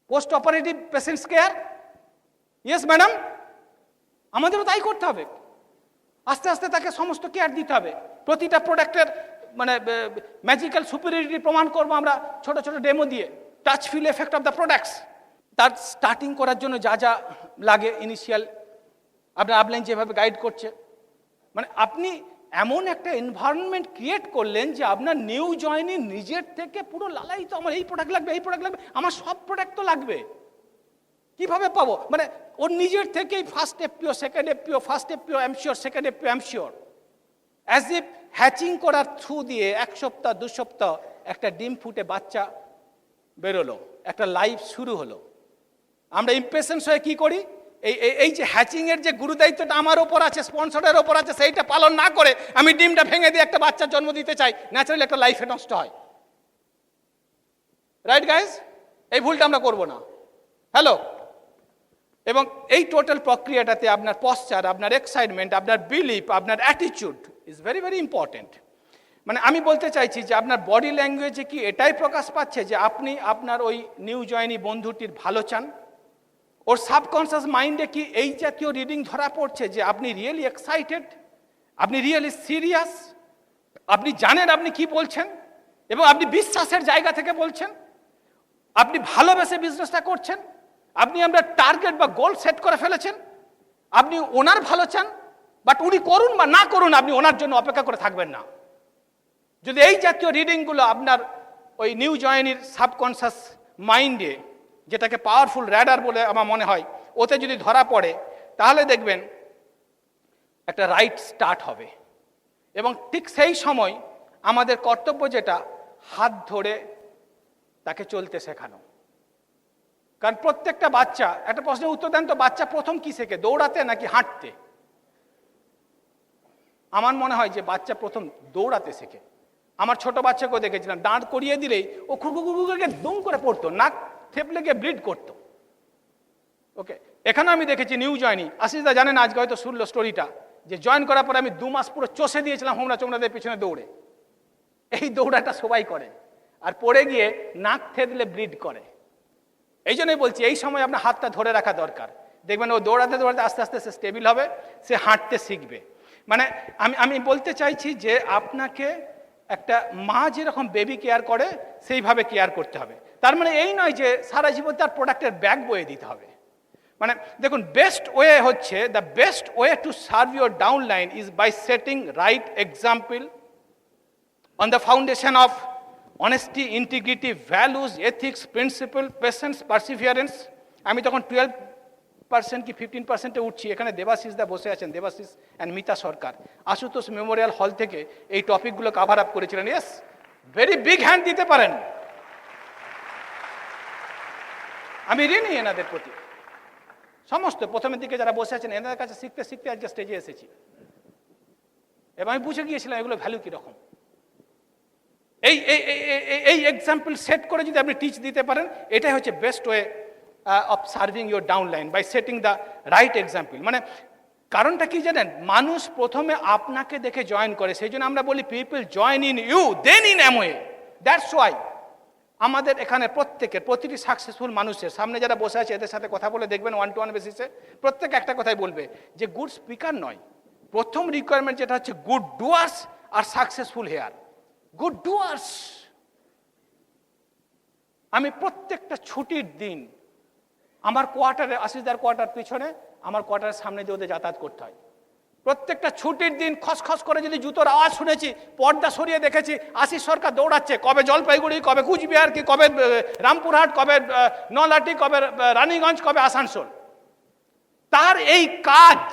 post operative patients care. Yes madam, আমাদেরও তাই করতে হবে। আস্তে আস্তে তাকে সমস্ত কেয়ার দিতে হবে। প্রতিটা প্রোডাক্টের মানে ম্যাজিক্যাল সুপিরিয়রিটি প্রমাণ করবো আমরা ছোট ছোট ডেমো দিয়ে, touch feel effect of the products. তার স্টার্টিং করার জন্য যা যা লাগে ইনিশিয়াল, আপনার আপলাইন যেভাবে গাইড করছে, মানে আপনি এমন একটা এনভায়রনমেন্ট ক্রিয়েট করলেন যে আপনার নিউ জয়েনি নিজের থেকে পুরো লালায়িত, আমার এই প্রোডাক্ট লাগবে, এই প্রোডাক্ট লাগবে, আমার সব প্রোডাক্ট তো লাগবে, কিভাবে পাবো? মানে ওর নিজের থেকেই first FPO, second FPO, first FPO I am sure, second FPO I am sure, as if hatching করার থ্রু দিয়ে 1 সপ্তাহ 2 সপ্তাহ একটা ডিম ফুটে বাচ্চা বেরোলো, একটা লাইফ শুরু হলো। আমরা ইম্পেশেন্স হয়ে কি করি? এই যে হ্যাচিং এর যে গুরুদায়িত্বটা আমার ওপর আছে, স্পন্সরের ওপর আছে, সেইটা পালন না করে আমি ডিমটা ভেঙে দিয়ে একটা বাচ্চার জন্ম দিতে চাই, ন্যাচারালি একটা লাইফে নষ্ট হয়। Right guys? এই ভুলটা আমরা করবো না। হ্যালো, এবং এই টোটাল প্রক্রিয়াটাতে আপনার পশ্চার, আপনার এক্সাইটমেন্ট, আপনার বিলিফ, আপনার attitude is very very important. মানে আমি বলতে চাইছি যে আপনার বডি ল্যাঙ্গুয়েজে কি এটাই প্রকাশ পাচ্ছে যে আপনি আপনার ওই নিউ জয়েনি বন্ধুটির ভালো চান? ওর সাবকনসিয়াস মাইন্ডে কি এই জাতীয় রিডিং ধরা পড়ছে যে আপনি রিয়েলি এক্সাইটেড, আপনি রিয়েলি সিরিয়াস, আপনি জানেন আপনি কি বলছেন এবং আপনি বিশ্বাসের জায়গা থেকে বলছেন, আপনি ভালোবেসে বিজনেসটা করছেন, আপনি আপনার টার্গেট বা গোল সেট করে ফেলেছেন, আপনি ওনার ভালো চান, বাট উনি করুন বা না করুন আপনি ওনার জন্য অপেক্ষা করে থাকবেন না। যদি এই জাতীয় রিডিংগুলো আপনার ওই নিউ জয়েনির সাবকনসিয়াস মাইন্ডে, যেটাকে পাওয়ারফুল র্যাডার বলে আমার মনে হয়, ওতে যদি ধরা পড়ে তাহলে দেখবেন একটা রাইট স্টার্ট হবে। এবং ঠিক সেই সময় আমাদের কর্তব্য যেটা, হাত ধরে তাকে চলতে শেখানো। কারণ প্রত্যেকটা বাচ্চা, একটা প্রশ্নের উত্তর দেন তো, বাচ্চা প্রথম কি শেখে, দৌড়াতে নাকি হাঁটতে? আমার মনে হয় যে বাচ্চা প্রথম দৌড়াতে শেখে। আমার ছোট বাচ্চাকেও দেখেছিলাম, দাঁড় করিয়ে দিলেই ও খুরকুকুকুকে দুম করে পড়তো, নাক থেপলে গিয়ে ব্লিড করতো। ওকে, এখানে আমি দেখেছি নিউ জয়েনি, আশিস দা জানেন আজকে হয়তো শুনলো স্টোরিটা, যে জয়েন করার পরে আমি 2 মাস পুরো চষে দিয়েছিলাম হোমরা চোমরাদের পিছনে দৌড়ে। এই দৌড়াটা সবাই করে, আর পড়ে গিয়ে নাক থেতলে ব্লিড করে। এই জন্যই বলছি এই সময় আপনার হাতটা ধরে রাখা দরকার। দেখবেন ও দৌড়াতে দৌড়াতে আস্তে আস্তে সে স্টেবল হবে, সে হাঁটতে শিখবে। মানে আমি বলতে চাইছি যে আপনাকে একটা মা যেরকম বেবি কেয়ার করে সেইভাবে কেয়ার করতে হবে। তার মানে এই নয় যে সারা জীবন তার প্রোডাক্টের ব্যাগ বয়ে দিতে হবে। মানে দেখুন, বেস্ট ওয়ে হচ্ছে, the best way to serve your downline is by setting right example on the foundation of honesty, integrity, values, ethics, principle, patience, perseverance. আমি তখন 12% কি 15%-এ উঠছি। এখানে দেবাশিস দা বসে আছেন, Debashis and Mita Sarkar Ashutosh Memorial হল থেকে এই টপিকগুলো কাভার আপ করেছিলেন। ইয়েস, ভেরি বিগ হ্যান্ড দিতে পারেন, আমি ঋণী এনাদের প্রতি। সমস্ত প্রথমের দিকে যারা বসে আছেন এনাদের কাছে শিখতে শিখতে আজকে স্টেজে এসেছি। এবং আমি বুঝে গিয়েছিলাম এগুলো ভ্যালু কীরকম। এই এক্সাম্পল সেট করে যদি আপনি টিচ দিতে পারেন, এটাই হচ্ছে best way of serving your downline by setting the right example. মানে কারণটা কি জানেন, মানুষ প্রথমে আপনাকে দেখে জয়েন করে, সেই জন্য আমরা বলি people join in you then in Amway. That's why আমাদের এখানে প্রতিটি সাকসেসফুল মানুষের সামনে যারা বসে আছে এদের সাথে কথা বলে দেখবেন ওয়ান টু ওয়ান বেসিসে, প্রত্যেক একটা কথাই বলবে যে গুড স্পিকার নয়, প্রথম রিকোয়ারমেন্ট যেটা হচ্ছে গুড ডুয়ার্স আর সাকসেসফুল হেয়ার। গুড ডুয়ার্স। আমি প্রত্যেকটা ছুটির দিন আমার কোয়ার্টারে, আশিসদার কোয়ার্টার পিছনে, আমার কোয়ার্টারের সামনে দিয়ে ওদের যাতায়াত করতে হয়। প্রত্যেকটা ছুটির দিন খসখস করে যদি জুতোর আওয়াজ শুনেছি, পর্দা সরিয়ে দেখেছি আশিস সরকার দৌড়াচ্ছে, কবে জলপাইগুড়ি, কবে কুচবিহার, কি কবে রামপুরহাট, কবে নলহাটি, কবে রানীগঞ্জ, কবে আসানসোল। তার এই কাজ,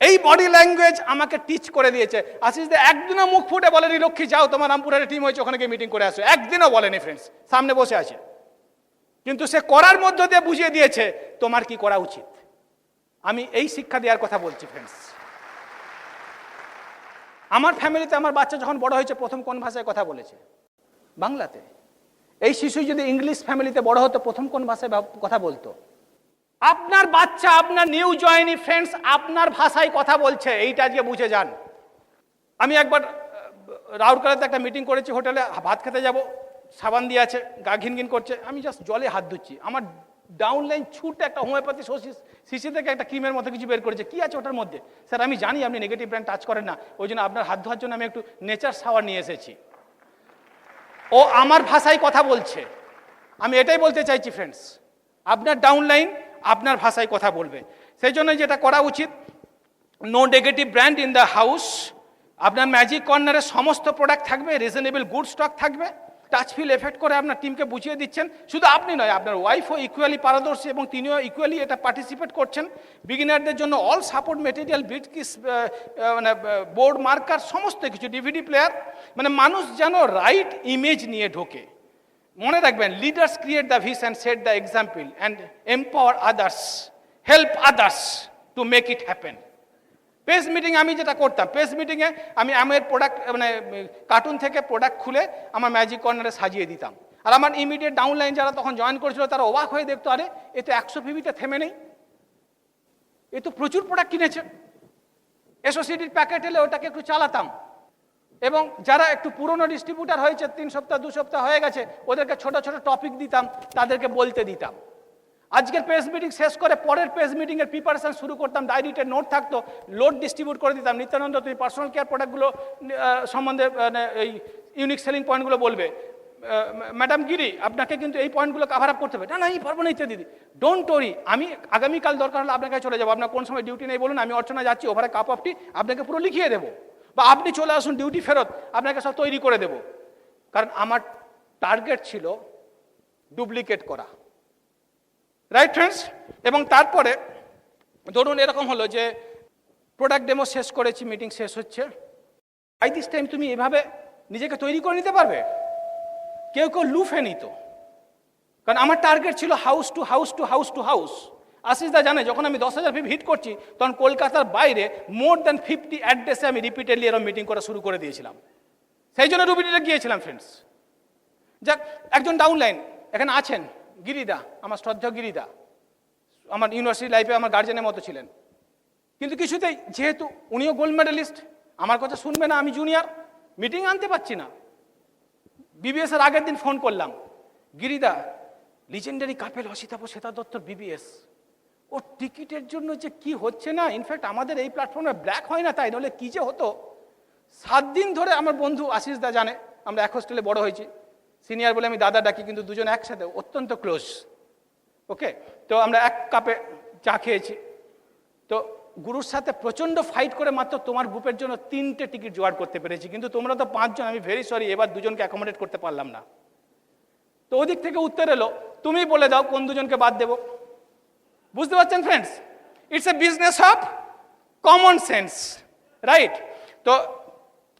এই বডি ল্যাঙ্গুয়েজ আমাকে টিচ করে দিয়েছে। আশিস দা একদিনও মুখ ফুটে বলেনি লক্ষ্মী যাও তোমার রামপুরহাটের টিম হয়েছে ওখানে গিয়ে মিটিং করে আসো, একদিনও বলেনি ফ্রেন্ডস, সামনে বসে আছে। কিন্তু সে করার মধ্য দিয়ে বুঝিয়ে দিয়েছে তোমার কি করা উচিত। আমি এই শিক্ষা দেওয়ার কথা বলছি ফ্রেন্ডস। আমার ফ্যামিলিতে আমার বাচ্চা যখন বড় হয়েছে প্রথম কোন ভাষায় কথা বলেছে? বাংলাতে। এই শিশু যদি ইংলিশ ফ্যামিলিতে বড় হতো প্রথম কোন ভাষায় কথা বলতো? আপনার বাচ্চা, আপনার নিউ জয়েনি ফ্রেন্ডস আপনার ভাষায় কথা বলছে, এইটা আজকে বুঝে যান। আমি একবার রাউরকেলাতে একটা মিটিং করেছি, হোটেলে ভাত খেতে যাব, সাবান দিয়ে আছে, গা ঘিনঘিন করছে, আমি জাস্ট জলে হাত ধুচ্ছি, আমার ডাউনলাইন ছুটে একটা হোমিওপ্যাথি শিশি থেকে একটা ক্রিমের মতো কিছু বের করেছে। কি আছে ওটার মধ্যে? স্যার আমি জানি আপনি নেগেটিভ ব্র্যান্ড টাচ করেন না, ওই জন্য আপনার হাত ধোয়ার জন্য আমি একটু নেচার শাওয়ার নিয়ে এসেছি। ও আমার ভাষায় কথা বলছে। আমি এটাই বলতে চাইছি ফ্রেন্ডস, আপনার ডাউনলাইন আপনার ভাষায় কথা বলবে। সেই জন্য যেটা করা উচিত, no negative brand in the house. আপনার ম্যাজিক কর্নারে সমস্ত প্রোডাক্ট থাকবে, রিজনেবল গুড স্টক থাকবে, টাচ ফিল এফেক্ট করে আপনার টিমকে বুঝিয়ে দিচ্ছেন। শুধু আপনি নয়, আপনার ওয়াইফও ইকুয়ালি পারদর্শী এবং তিনিও ইকুয়ালি এটা পার্টিসিপেট করছেন। বিগিনারদের জন্য অল সাপোর্ট মেটেরিয়াল, বিটকিস, মানে বোর্ড মার্কার, সমস্ত কিছু, ডিভিডি প্লেয়ার, মানে মানুষ যেন রাইট ইমেজ নিয়ে ঢোকে। মনে রাখবেন, leaders create the vision, set the example and empower others, help others to make it happen. Page meeting আমি যেটা করতাম, পেজ মিটিংয়ে আমি আমার প্রোডাক্ট, মানে কার্টুন থেকে প্রোডাক্ট খুলে আমার ম্যাজিক কর্নারে সাজিয়ে দিতাম। আর আমার ইমিডিয়েট ডাউনলাইন যারা তখন জয়েন করেছিল তারা অবাক হয়ে দেখতো, আরে এ তো 100 পিবিতে থেমে নেই, এ তো প্রচুর প্রোডাক্ট কিনেছে। এসোসিয়েটেড প্যাকেট এলে ওটাকে একটু চালাতাম, এবং যারা একটু পুরনো ডিস্ট্রিবিউটার হয়েছে, 3 সপ্তাহ 2 সপ্তাহ হয়ে গেছে, ওদেরকে ছোট ছোট টপিক দিতাম, তাদেরকে বলতে দিতাম। আজকের পেজ মিটিং শেষ করে পরের পেজ মিটিংয়ের প্রিপারেশন শুরু করতাম, ডায়েরিতে নোট থাকতো, লোড ডিস্ট্রিবিউট করে দিতাম। নিত্যানন্দ তুমি পার্সোনাল কেয়ার প্রোডাক্টগুলো সম্বন্ধে মানে এই ইউনিক সেলিং পয়েন্টগুলো বলবে, ম্যাডাম গিরি আপনাকে কিন্তু এই পয়েন্টগুলো কাভার আপ করতে হবে। না এই পারবো না ইত্যাদি। ডোন্ট ওরি, আমি আগামীকাল দরকার হলে আপনার কাছে চলে যাবো, আপনার কোন সময় ডিউটি নেই বলুন, আমি অর্চনা যাচ্ছি, ওভারে কাপ অফ টি আপনাকে পুরো লিখিয়ে দেবো, বা আপনি চলে আসুন ডিউটি ফেরত, আপনাকে সব তৈরি করে দেবো। কারণ আমার টার্গেট ছিল ডুপ্লিকেট করা, রাইট ফ্রেন্ডস। এবং তারপরে ধরুন এরকম হলো যে প্রোডাক্ট ডেমো শেষ করেছি, মিটিং শেষ হচ্ছে, বাই দিস টাইম তুমি এভাবে নিজেকে তৈরি করে নিতে পারবে? কেউ কেউ লুফে নিত, কারণ আমার টার্গেট ছিল house to house to house to house. Ashis da জানে, যখন আমি 10,000 পিপি হিট করছি তখন কলকাতার বাইরে মোর দ্যান 50 অ্যাড্রেসে আমি রিপিটেডলি এরকম মিটিং করা শুরু করে দিয়েছিলাম। সেই জন্য রুবিটিতে গিয়েছিলাম ফ্রেন্ডস। যাক, একজন ডাউনলাইন এখানে আছেন, গিরিদা, আমার শ্রদ্ধা গিরিদা, আমার ইউনিভার্সিটি লাইফে আমার গার্জেনের মতো ছিলেন, কিন্তু কিছুতেই, যেহেতু উনিও গোল্ড মেডেলিস্ট, আমার কথা শুনবে না, আমি জুনিয়র, মিটিং আনতে পারছি না। বিবিএস এর আগের দিন ফোন করলাম, গিরিদা লিজেন্ডারি কাপেল অসিতাভ শ্বেতা দত্তর বিবিএস, ওর টিকিটের জন্য যে কি হচ্ছে না, ইনফ্যাক্ট আমাদের এই প্ল্যাটফর্মে ব্ল্যাক হয় না, তাই নাহলে কি যে হতো। 7 দিন ধরে আমার বন্ধু আশিস দা জানে, আমরা এক হোস্টেলে বড় হয়েছি, সিনিয়র বলে আমি দাদা ডাকি, কিন্তু দুজন একসাথে অত্যন্ত ক্লোজ। ওকে, তো আমরা এক কাপে চা খেয়েছি, তো গুরুর সাথে প্রচণ্ড ফাইট করে মাত্র তোমার গ্রুপের জন্য 3টে টিকিট জোগাড় করতে পেরেছি, কিন্তু তোমরা তো 5 জন, আমি ভেরি সরি, এবার 2জনকে অ্যাকোমোডেট করতে পারলাম না। তো ওদিক থেকে উত্তর এলো, তুমি বলে দাও কোন 2জনকে বাদ দেবো। বুঝতে পারছেন friends, it's a business of common sense, right? তো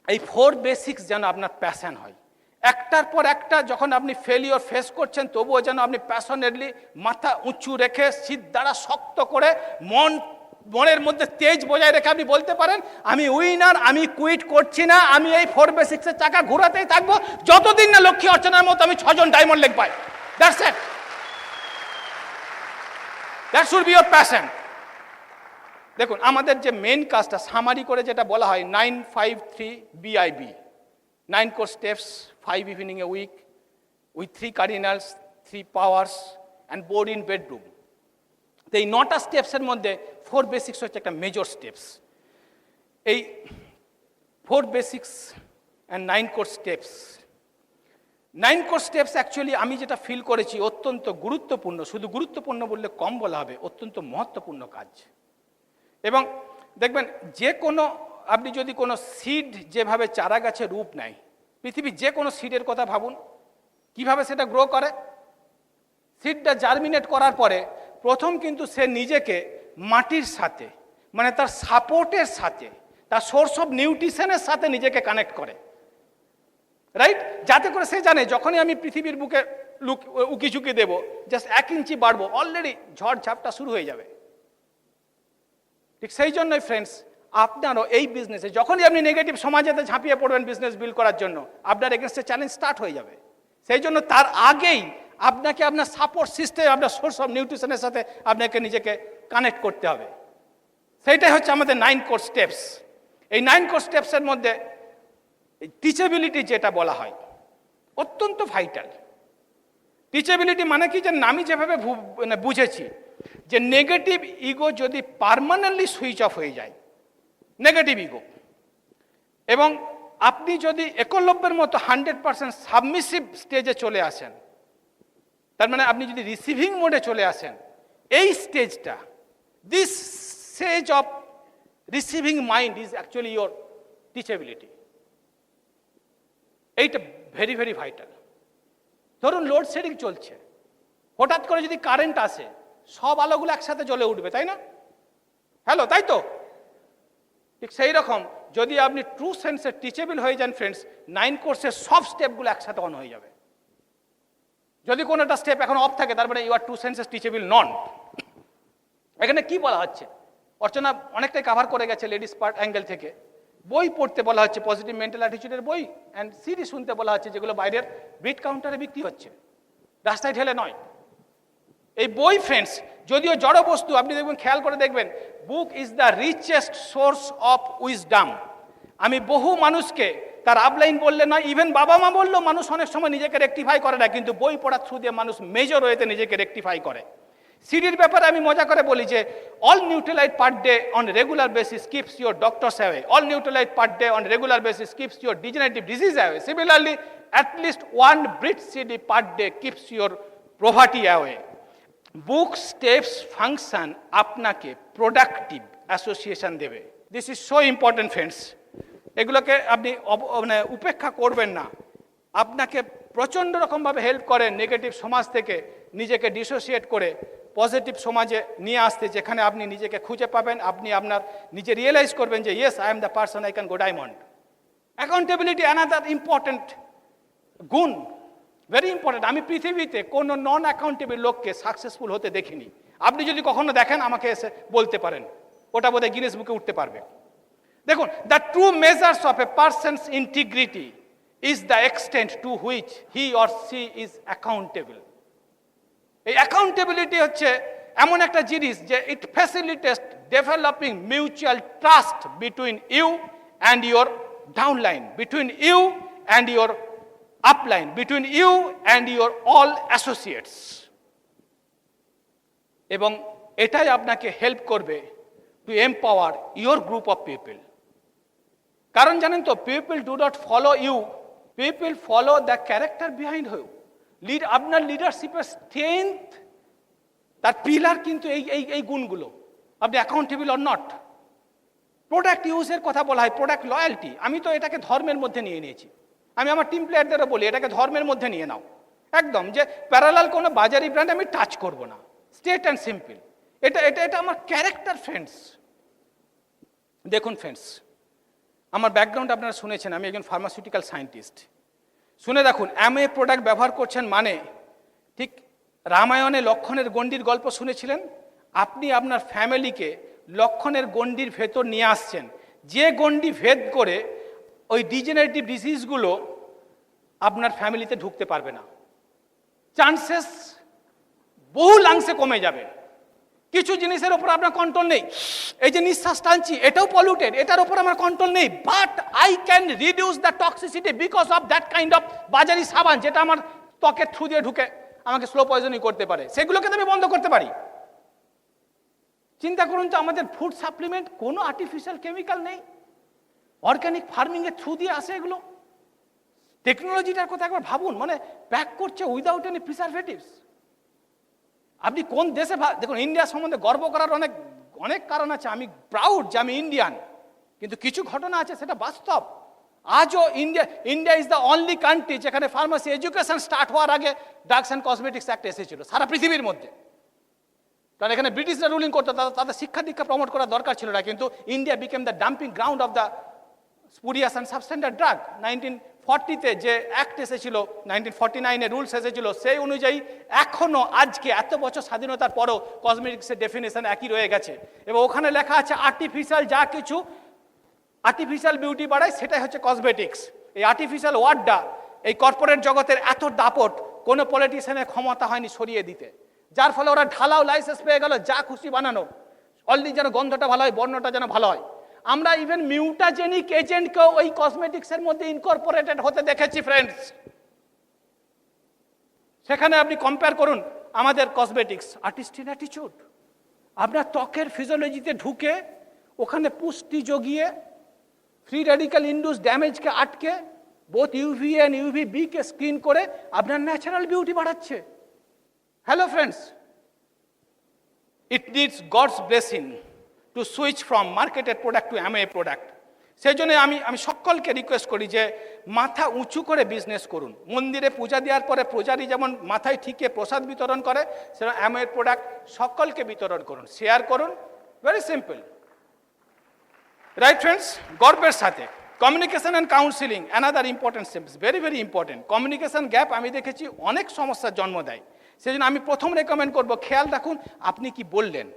এই 4 বেসিক্স যেন আপনার প্যাশন হয়, একটার পর একটা যখন আপনি ফেলিওর ফেস করছেন তবুও যেন আপনি প্যাশনেটলি মাথা উঁচু রেখে, সিদ্ধারা শক্ত করে, মন মনের মধ্যে তেজ বজায় রেখে আপনি বলতে পারেন আমি উইনার, আমি কুইট করছি না, আমি এই 4 বেসিক্সের চাকা ঘোরাতেই থাকবো যতদিন না লক্ষ্মী অর্চনার মতো আমি 6 জন ডায়মন্ড লেগ পাই। That's it, that should be your passion. দেখুন আমাদের যে মেন কাজটা সামারি করে যেটা বলা হয় 9-5-3 BIB, 9 core steps, 5 evening a week with 3 cardinals, 3 powers and board in bedroom। তো এই 9টা স্টেপসের মধ্যে 4 বেসিক্স হচ্ছে একটা মেজর স্টেপস। এই 4 basics and 9 core steps, 9 core steps actually আমি যেটা ফিল করেছি অত্যন্ত গুরুত্বপূর্ণ, শুধু গুরুত্বপূর্ণ বললে কম বলা হবে, অত্যন্ত মহত্বপূর্ণ কাজ। এবং দেখবেন যে কোনো আপনি যদি কোনো সিড যেভাবে চারা গাছে রূপ নেয়, পৃথিবীর যে কোনো সিডের কথা ভাবুন, কিভাবে সেটা গ্রো করে। সিডটা জার্মিনেট করার পরে প্রথম কিন্তু সে নিজেকে মাটির সাথে, মানে তার সাপোর্টের সাথে, তার সোর্স অফ নিউট্রিশনের সাথে নিজেকে কানেক্ট করে, রাইট? যাতে করে সে জানে যখনই আমি পৃথিবীর বুকে উকি ঝুঁকি দেবো, জাস্ট 1 ইঞ্চি বাড়বো, অলরেডি ঝড় ঝাপটা শুরু হয়ে যাবে। ঠিক সেই জন্যই ফ্রেন্ডস, আপনারও এই বিজনেসে যখনই আপনি নেগেটিভ সমাজেতে ঝাঁপিয়ে পড়বেন বিজনেস বিল্ড করার জন্য, আপনার এগেনস্টে চ্যালেঞ্জ স্টার্ট হয়ে যাবে। সেই জন্য তার আগেই আপনাকে আপনার সাপোর্ট সিস্টেম, আপনার সোর্স অফ নিউট্রিশনের সাথে আপনাকে নিজেকে কানেক্ট করতে হবে। সেইটাই হচ্ছে আমাদের 9 কোর স্টেপস। এই 9 কোর স্টেপসের মধ্যে টিচেবিলিটি যেটা বলা হয় অত্যন্ত ভাইটাল। টিচেবিলিটি মানে কি, যে আমি যেভাবে বুঝেছি যে নেগেটিভ ইগো যদি পার্মানেন্টলি সুইচ অফ হয়ে যায়, নেগেটিভ ইগো, এবং আপনি যদি একলব্যের মতো 100% সাবমিসিভ স্টেজে চলে আসেন, তার মানে আপনি যদি রিসিভিং মোডে চলে আসেন, এই স্টেজটা, this stage of receiving mind is actually your teachability. এইটা ভেরি ভেরি ভাইটাল। ধরুন লোডশেডিং চলছে, হঠাৎ করে যদি কারেন্ট আসে, সব আলোগুলো একসাথে জ্বলে উঠবে, তাই না? হ্যালো, তাই তো? ঠিক সেই রকম যদি আপনি ট্রু সেন্সে টিচেবল হয়ে যান ফ্রেন্ডস, 9 কোর্সের সব স্টেপগুলো একসাথে অন হয়ে যাবে। যদি কোনো একটা স্টেপ এখন অফ থাকে, তার মানে you are true senses teachable নন। এখানে কি বলা হচ্ছে, অর্চনা অনেকটাই কাভার করে গেছে লেডিস পার্ট অ্যাঙ্গেল থেকে। বই পড়তে বলা হচ্ছে, পজিটিভ মেন্টাল অ্যাটিটিউডের বই, অ্যান্ড সিডি শুনতে বলা হচ্ছে, যেগুলো বাইরের বিট কাউন্টারে বিক্রি হচ্ছে, রাস্তায় ঠেলে নয়। এই বই ফ্রেন্ডস যদিও জড় বস্তু, আপনি দেখবেন, খেয়াল করে দেখবেন, book is the richest source of wisdom. আমি বহু মানুষকে তার আপলাইন বললে নয়, ইভেন বাবা মা বললেও মানুষ অনেক সময় নিজেকে রেকটিফাই করে না, কিন্তু বই পড়ার থ্রু দিয়ে মানুষ মেজর ওয়েতে নিজেকে রেকটিফাই করে। সিডির ব্যাপারে আমি মজা করে বলি যে all Nutrilite per day on regular basis keeps your doctors away, all Nutrilite per day on regular basis keeps your degenerative disease away, similarly at least 1 breath CD per day keeps your poverty away. Book steps function আপনাকে productive association দেবে। This is so important friends. এগুলোকে আপনি মানে উপেক্ষা করবেন না। আপনাকে প্রচণ্ড রকমভাবে হেল্প করে নেগেটিভ সমাজ থেকে নিজেকে ডিসোসিয়েট করে পজিটিভ সমাজে নিয়ে আসতে, যেখানে আপনি নিজেকে খুঁজে পাবেন, আপনি আপনার নিজে রিয়েলাইজ করবেন যে yes, I am the person, I can go diamond. Accountability another important গুণ, ভেরি ইম্পর্টেন্ট। আমি পৃথিবীতে কোনো নন অ্যাকাউন্টেবল লোককে সাকসেসফুল হতে দেখিনি। আপনি যদি কখনো দেখেন আমাকে এসে বলতে পারেন, ওটা বোধহয় গিনেস বুকে উঠতে পারবে। দেখুন, the true measures of a person's integrity is the extent to which he or she is accountable. এই অ্যাকাউন্টেবিলিটি হচ্ছে এমন একটা জিনিস যে it facilitates developing mutual trust between you and your downline, between you and your upline, between you and your all associates, এবং এটাই আপনাকে help করবে to empower your group of people. কারণ জানেন তো, people do not follow you, people follow the character behind you. আপনার লিডারশিপের strength, তার পিলার কিন্তু এই গুণগুলো, আপনি অ্যাকাউন্টেবল অর নট। প্রোডাক্ট ইউজের কথা বলা হয়, প্রোডাক্ট লয়্যালটি। আমি তো এটাকে ধর্মের মধ্যে নিয়ে নিয়েছি। আমি আমার টিম প্লেয়ারদেরও বলি এটাকে ধর্মের মধ্যে নিয়ে নাও, একদম, যে প্যারালাল কোনো বাজারি ব্র্যান্ড আমি টাচ করব না, স্ট্রেট অ্যান্ড সিম্পল। এটা আমার ক্যারেক্টার ফ্রেন্ডস। দেখুন ফ্রেন্ডস, আমার ব্যাকগ্রাউন্ড আপনারা শুনেছেন, আমি একজন ফার্মাসিউটিক্যাল সায়েন্টিস্ট। শুনে দেখুন, এমএ প্রোডাক্ট ব্যবহার করছেন মানে, ঠিক রামায়ণে লক্ষণের গণ্ডির গল্প শুনেছিলেন, আপনি আপনার ফ্যামিলিকে লক্ষণের গণ্ডির ভেতর নিয়ে আসছেন, যে গণ্ডি ভেদ করে ওই ডিজেনারেটিভ ডিজিজগুলো আপনার ফ্যামিলিতে ঢুকতে পারবে না। চান্সেস বহুলাংশে কমে যাবে। কিছু জিনিসের উপর আপনার কন্ট্রোল নেই, এই যে নিঃশ্বাস টানছি এটাও পলিউটেড, এটার উপর আমার কন্ট্রোল নেই, but I can reduce the toxicity because of that kind of বাজারি সাবান যেটা আমার ত্বকের থ্রু দিয়ে ঢুকে আমাকে স্লো পয়জনিং করতে পারে, সেগুলোকে তো আমি বন্ধ করতে পারি। চিন্তা করুন তো, আমাদের ফুড সাপ্লিমেন্ট কোনো আর্টিফিশিয়াল কেমিক্যাল নেই, অর্গানিক ফার্মিং এর থ্রু দিয়ে আসে এগুলো। টেকনোলজিটার কথা একবার ভাবুন, মানে প্যাক করছে উইদাউট এনি প্রিজারভেটিভস। আপনি কোন দেশে দেখুন, ইন্ডিয়া সম্বন্ধে গর্ব করার অনেক অনেক কারণ আছে, আমি প্রাউড যে আমি ইন্ডিয়ান, কিন্তু কিছু ঘটনা আছে সেটা বাস্তব। আজও India is the only country যেখানে ফার্মাসি এডুকেশন স্টার্ট হওয়ার আগে ড্রাগস অ্যান্ড কসমেটিক্স অ্যাক্ট এসেছিল সারা পৃথিবীর মধ্যে। কারণ এখানে ব্রিটিশরা রুলিং করতো, তাদের শিক্ষা দীক্ষা প্রমোট করার দরকার ছিল না, কিন্তু India became the dumping ground of the spurious and substandard drug. 1940-তে যে অ্যাক্ট এসেছিল, 1949-এ রুলস এসেছিল, সেই অনুযায়ী এখনো আজকে এত বছর স্বাধীনতার পরও কসমেটিক্সের ডেফিনেশন একই রয়ে গেছে, এবং ওখানে লেখা আছে আর্টিফিশিয়াল যা কিছু আর্টিফিশিয়াল বিউটি বাড়ায় সেটাই হচ্ছে কসমেটিক্স। এই আর্টিফিশিয়াল ওয়ার্ডটা এই কর্পোরেট জগতের এত দাপট কোনো পলিটিশিয়ানের ক্ষমতা হয়নি সরিয়ে দিতে, যার ফলে ওরা ঢালাও লাইসেন্স পেয়ে গেল যা খুশি বানানোর, অনলি যেন গন্ধটা ভালো হয়, বর্ণটা যেন ভালো হয়। আমরা ইভেন মিউটাজেনিক এজেন্টকেও ওই কসমেটিক্সের মধ্যে ইনকর্পোরেটেড হতে দেখেছি ফ্রেন্ডস। সেখানে আপনি কম্পেয়ার করুন আমাদের কসমেটিক্স, আর্টিস্টিক অ্যাটিটিউড, আপনার ত্বকের ফিজিওলজিতে ঢুকে ওখানে পুষ্টি জগিয়ে ফ্রি রেডিক্যাল ইন্ডিউস ড্যামেজকে আটকে বোথ ইউভি অ্যান্ড ইউভিবি কে স্ক্রিন করে আপনার ন্যাচারাল বিউটি বাড়াচ্ছে। Hello friends, it needs God's blessing to switch from marketed product to MA product. সেই জন্য আমি সকলকে রিকোয়েস্ট করি যে মাথা উঁচু করে বিজনেস করুন। মন্দিরে পূজা দেওয়ার পরে পূজারি যেমন মাথায় ঠিকে প্রসাদ বিতরণ করে, সেরকম এমএ প্রোডাক্ট সকলকে বিতরণ করুন, শেয়ার করুন, ভেরি সিম্পল। রাইট ফ্রেন্ডস, গর্বের সাথে communication and counselling another important steps, very very important. Communication gap আমি দেখেছি অনেক সমস্যার জন্ম দেয়। সেই জন্য আমি প্রথম রেকমেন্ড করবো, খেয়াল রাখুন আপনি কি বললেন,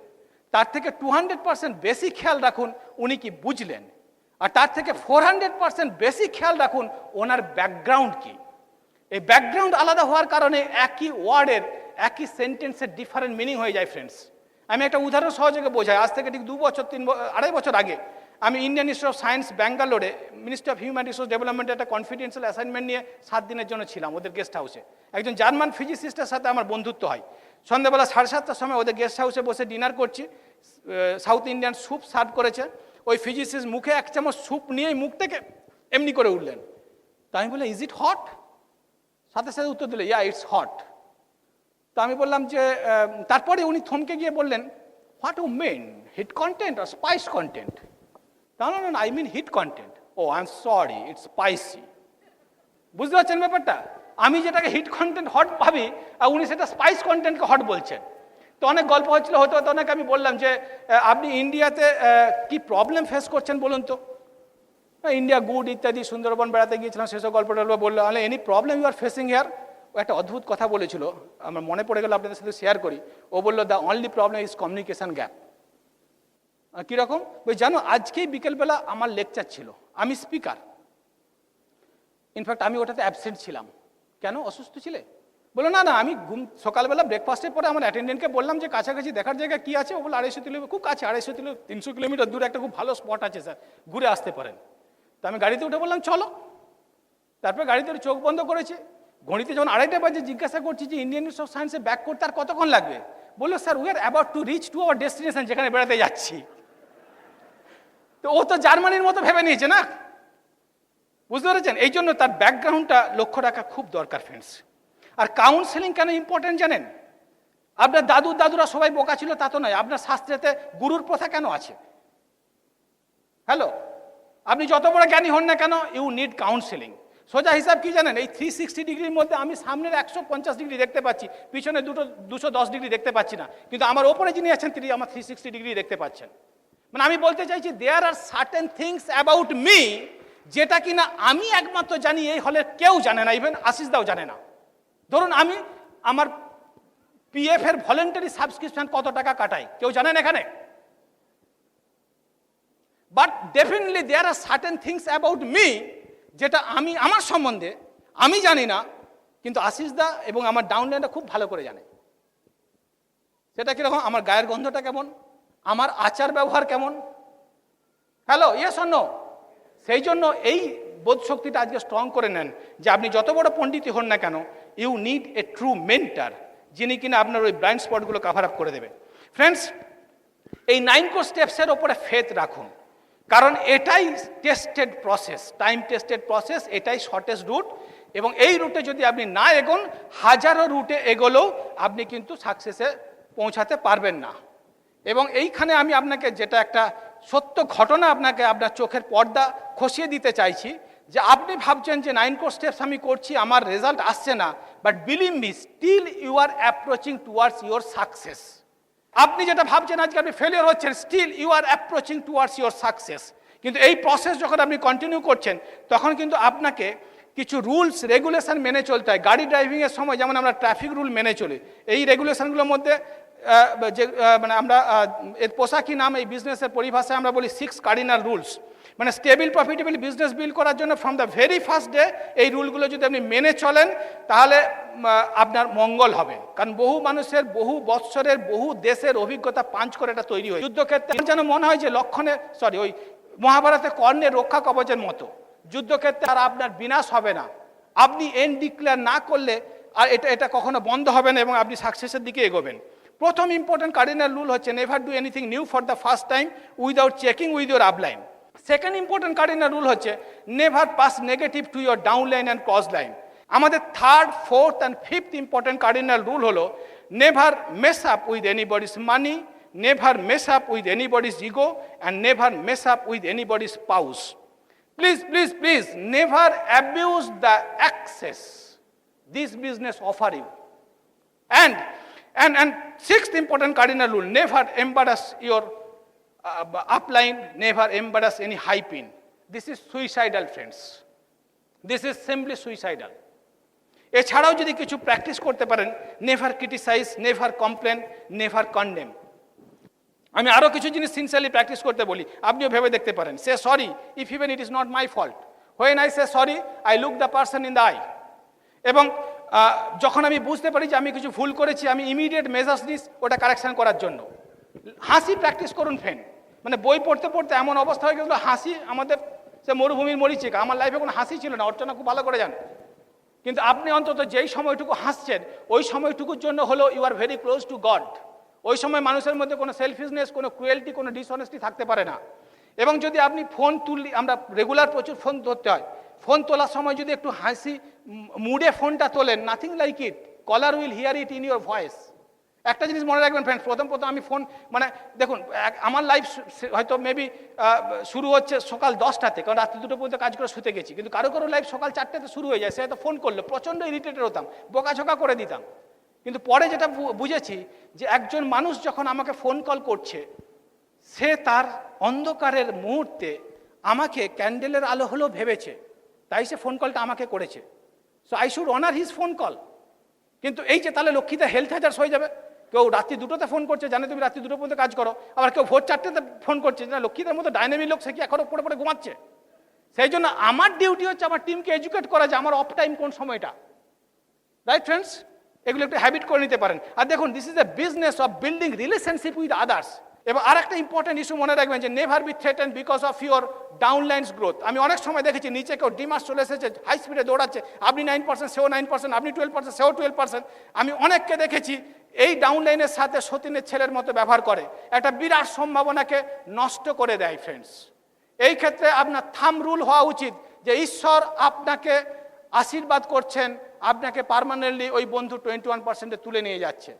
তার থেকে 200% বেশি খেয়াল রাখুন উনি কি বুঝলেন, আর তার থেকে 400% বেশি খেয়াল রাখুন ওনার ব্যাকগ্রাউন্ড কি। এই ব্যাকগ্রাউন্ড আলাদা হওয়ার কারণে একই ওয়ার্ডের একই সেন্টেন্সের ডিফারেন্ট মিনিং হয়ে যায় ফ্রেন্ডস। আমি একটা উদাহরণ সহযোগে বোঝাই। আজ থেকে ঠিক 2-3-2.5 বছর আগে আমি ইন্ডিয়ান ইনস্টিটিউট অফ সায়েন্স ব্যাঙ্গালোরে মিনিস্ট্রি অফ হিউম্যান রিসোর্স ডেভেলপমেন্টের একটা কনফিডেন্সিয়াল অ্যাসাইনমেন্ট নিয়ে 7 দিনের জন্য ছিলাম ওদের গেস্ট হাউসে। একজন জার্মান ফিজিসিস্টের সাথে আমার বন্ধুত্ব হয়। সন্ধ্যাবেলা 7:30টার সময় ওদের গেস্ট হাউসে বসে ডিনার করছি, সাউথ ইন্ডিয়ান স্যুপ সার্ভ করেছে। ওই ফিজিসিস্ট মুখে 1 চামচ স্যুপ নিয়েই মুখ থেকে এমনি করে উঠলেন। তো আমি বললাম, ইজ ইট হট? সাথে সাথে উত্তর দিল, ইয়া ইটস হট। তো আমি বললাম যে, তারপরে উনি থমকে গিয়ে বললেন, what you mean, heat content আর স্পাইস কন্টেন্ট? না, I mean heat content. Oh I am sorry, it's spicy. বুঝতে পারছেন ব্যাপারটা? আমি যেটাকে হিট কন্টেন্ট হট ভাবি, আর উনি সেটা স্পাইস কন্টেন্টকে হট বলছেন। তো অনেক গল্প হচ্ছিল, হতে হতে অনেক আমি বললাম যে আপনি ইন্ডিয়াতে কি প্রবলেম ফেস করছেন বলুন তো। ইন্ডিয়া গুড ইত্যাদি, সুন্দরবন বেড়াতে গিয়েছিলাম, সেসব গল্পটা বললো। আলে any problem you are facing here? ও একটা অদ্ভুত কথা বলেছিল, আমার মনে পড়ে গেল আপনাদের সাথে শেয়ার করি। ও বললো, the only problem is communication gap. কীরকম? ওই জানো, আজকেই বিকেলবেলা আমার লেকচার ছিল, আমি স্পিকার, ইনফ্যাক্ট আমি ওটাতে অ্যাবসেন্ট ছিলাম। কেন, অসুস্থ ছিলে? বলো না না, আমি সকালবেলা ব্রেকফাস্টের পরে আমার অ্যাটেন্ডেন্টকে বললাম যে কাছাকাছি দেখার জায়গা কি আছে। ও বলে 250 কিলোমিটার, খুব কাছে, 300 কিলোমিটার দূরে একটা খুব ভালো স্পট আছে স্যার, ঘুরে আসতে পারেন। তো আমি গাড়িতে উঠে বললাম চলো। তারপরে গাড়িতে চোখ বন্ধ করেছি, ঘড়িতে যখন 2:30 বাজে জিজ্ঞাসা করছি যে ইন্ডিয়ান ইনস্টিটিউট অফ সায়েন্সে ব্যাক করতে আর কতক্ষণ লাগবে? বললো, sir we are about to reach to our destination, যেখানে বেড়াতে যাচ্ছি। তো ও তো জার্মানির মতো ভেবে নিয়েছে না, বুঝতে পেরেছেন? এই জন্য তার ব্যাকগ্রাউন্ডটা লক্ষ্য রাখা খুব দরকার ফ্রেন্ডস। আর কাউন্সেলিং কেন ইম্পর্টেন্ট জানেন? আপনার দাদুরা সবাই বোকা ছিল তা তো নয়। আপনার শাস্ত্রেতে গুরুর প্রথা কেন আছে? হ্যালো, আপনি যত বড় জ্ঞানী হন না কেন, ইউ নিড কাউন্সেলিং। সোজা হিসাব কি জানেন? এই 360 ডিগ্রির মধ্যে আমি সামনের 150 ডিগ্রি দেখতে পাচ্ছি, পিছনে 210 ডিগ্রি দেখতে পাচ্ছি না, কিন্তু আমার ওপরে যিনি আছেন তিনি আমার 360 ডিগ্রি দেখতে পাচ্ছেন। মানে আমি বলতে চাইছি, there are certain things about me যেটা কিনা আমি একমাত্র জানি, এই হলে কেউ জানে না, ইভেন আশিস দাও জানে না। ধরুন আমি আমার পিএফ এর ভলেন্টারি সাবস্ক্রিপশন কত টাকা কাটাই, কেউ জানেন এখানে? But definitely there are certain things about me যেটা আমার সম্বন্ধে আমি জানি না, কিন্তু আশিস দা এবং আমার ডাউনলাইনটা খুব ভালো করে জানে। সেটা কীরকম, আমার গায়ের গন্ধটা কেমন, আমার আচার ব্যবহার কেমন, হ্যালো ইয়েস অর নো? সেই জন্য এই বোধশক্তিটা আজকে স্ট্রং করে নেন যে আপনি যত বড় পণ্ডিতই হন না কেন, you need a true mentor, যিনি কিনা আপনার ওই ব্লাইন্ড স্পটগুলো কাভার আপ করে দেবে। ফ্রেন্ডস, এই 9 কোর স্টেপসের ওপরে ফেথ রাখুন, কারণ এটাই tested process, time tested process, এটাই শর্টেস্ট রুট, এবং এই রুটে যদি আপনি না এগোন, হাজারো রুটে এগোলেও আপনি কিন্তু সাকসেসে পৌঁছাতে পারবেন না। এবং এইখানে আমি আপনাকে যেটা একটা সত্য ঘটনা আপনাকে আপনার চোখের পর্দা খসিয়ে দিতে চাইছি, যে আপনি ভাবছেন যে 9 কোর স্টেপস আমি করছি, আমার রেজাল্ট আসছে না, but believe me, still you are approaching towards your success. আপনি যেটা ভাবছেন আজকে আপনি ফেলিয়ার হচ্ছেন, still you are approaching towards your success. কিন্তু এই প্রসেস যখন আপনি কন্টিনিউ করছেন, তখন কিন্তু আপনাকে কিছু রুলস রেগুলেশন মেনে চলতে হয়। গাড়ি ড্রাইভিংয়ের সময় যেমন আমরা ট্রাফিক রুল মেনে চলি, এই রেগুলেশনগুলোর মধ্যে যে মানে আমরা এর পোশাকি নাম এই বিজনেসের পরিভাষায় আমরা বলি 6 কার্ডিনাল রুলস। মানে স্টেবল প্রফিটেবল বিজনেস বিল্ড করার জন্য from the very first day এই রুলগুলো যদি আপনি মেনে চলেন, তাহলে আপনার মঙ্গল হবে। কারণ বহু মানুষের, বহু বৎসরের, বহু দেশের অভিজ্ঞতা পাঞ্চ করে এটা তৈরি হয়। যুদ্ধক্ষেত্রে যেন মনে হয় যে ওই মহাভারতে কর্ণের রক্ষা কবচের মতো, যুদ্ধক্ষেত্রে আর আপনার বিনাশ হবে না। আপনি এন্ড ডিক্লেয়ার না করলে আর এটা কখনো বন্ধ হবে না, এবং আপনি সাকসেসের দিকে এগোবেন। প্রথম ইম্পর্টেন্ট কার্ডিনাল রুল হচ্ছে never do anything new for the first time without checking with your upline. Second important cardinal rule হচ্ছে never pass negative to your downline and cross line. আমাদের third, fourth and fifth important cardinal rule হলো never mess up with anybody's money, never mess up with anybody's ego, and never mess up with anybody's spouse. Please please please never abuse the access this business offer you. And sixth important cardinal rule, never embarrass your upline, never embarrass any high pin. This is suicidal, friends. This is simply suicidal. এছাড়াও যদি কিছু practice করতে পারেন, never criticise, never complain, never condemn. আমি আরও কিছু জিনিস sincerely practice করতে বলি, আপনিও ভেবে দেখতে পারেন। Say sorry if even it is not my fault. When I say sorry, I look the person in the eye. এবং যখন আমি বুঝতে পারি যে আমি কিছু ভুল করেছি, আমি ইমিডিয়েট মেজার্স নিস ওটা কারেকশন করার জন্য। হাসি প্র্যাকটিস করুন ফ্রেন্ড। মানে বই পড়তে পড়তে এমন অবস্থা হয়ে গেছিলো, হাসি আমাদের সে মরুভূমির মরিচিকা। আমার লাইফে কোনো হাসি ছিল না, অর্চনা খুব ভালো করে জান। কিন্তু আপনি অন্তত যেই সময়টুকু হাসছেন, ওই সময়টুকুর জন্য হলো you are very close to God. ওই সময় মানুষের মধ্যে কোনো সেলফিশনেস, কোনো ক্রুয়েলটি, কোনো ডিসঅনেস্টি থাকতে পারে না। এবং যদি আপনি ফোন তুললি, আমরা রেগুলার প্রচুর ফোন ধরতে হয়, ফোন তোলার সময় যদি একটু হাসি মুডে ফোনটা তোলেন, nothing like it, caller will hear it in your voice. একটা জিনিস মনে রাখবেন ফ্রেন্ডস, প্রথম আমি ফোন, মানে দেখুন আমার লাইফ হয়তো মেবি শুরু হচ্ছে সকাল 10টাতে, কারণ রাত্রি 2টো পর্যন্ত কাজ করে শুতে গেছি। কিন্তু কারো কারো লাইফ সকাল 4টাতে শুরু হয়ে যায়, সে হয়তো ফোন করলো, প্রচণ্ড ইরিটেটেড হতাম, বোকাঝোকা করে দিতাম। কিন্তু পরে যেটা বুঝেছি যে একজন মানুষ যখন আমাকে ফোন কল করছে, সে তার অন্ধকারের মুহূর্তে আমাকে ক্যান্ডেলের আলো হলেও ভেবেছে, তাই সে ফোন কলটা আমাকে করেছে। So I should honour his phone call. কিন্তু এই যে তাহলে লক্ষ্মীতে হেলথ হ্যাজার্স হয়ে যাবে। কেউ রাত্রি 2টোতে ফোন করছে, জানে তুমি রাত্রি 2টো পর্যন্ত কাজ করো, আবার কেউ ভোর 4টেতে ফোন করছে, না লক্ষ্মীদের মতো ডাইনামিক লোক, সে কি এখনো পড়ে পড়ে ঘুমাচ্ছে। সেই জন্য আমার ডিউটি হচ্ছে আমার টিমকে এডুকেট করা যে আমার অফ টাইম কোন সময়টা। রাইট ফ্রেন্ডস, এগুলো একটু হ্যাবিট করে নিতে পারেন। আর দেখুন, this is a business of building relationship with others. এবং আর একটা ইম্পর্টেন্ট ইস্যু মনে রাখবেন যে never be threatened because of your downline's growth. আমি অনেক সময় দেখেছি নিচে কেউ ডিমাস চলে এসেছে, হাই স্পিডে দৌড়াচ্ছে, আপনি 9%, সেও 9%, আপনি 12%, সেও 12%। আমি অনেককে দেখেছি এই ডাউনলাইনের সাথে সতীনের ছেলের মতো ব্যবহার করে, একটা বিরাট সম্ভাবনাকে নষ্ট করে দেয় ফ্রেন্ডস। এই ক্ষেত্রে আপনার থাম রুল হওয়া উচিত যে ঈশ্বর আপনাকে আশীর্বাদ করছেন, আপনাকে পার্মানেন্টলি ওই বন্ধু 21%-এ তুলে নিয়ে যাচ্ছে।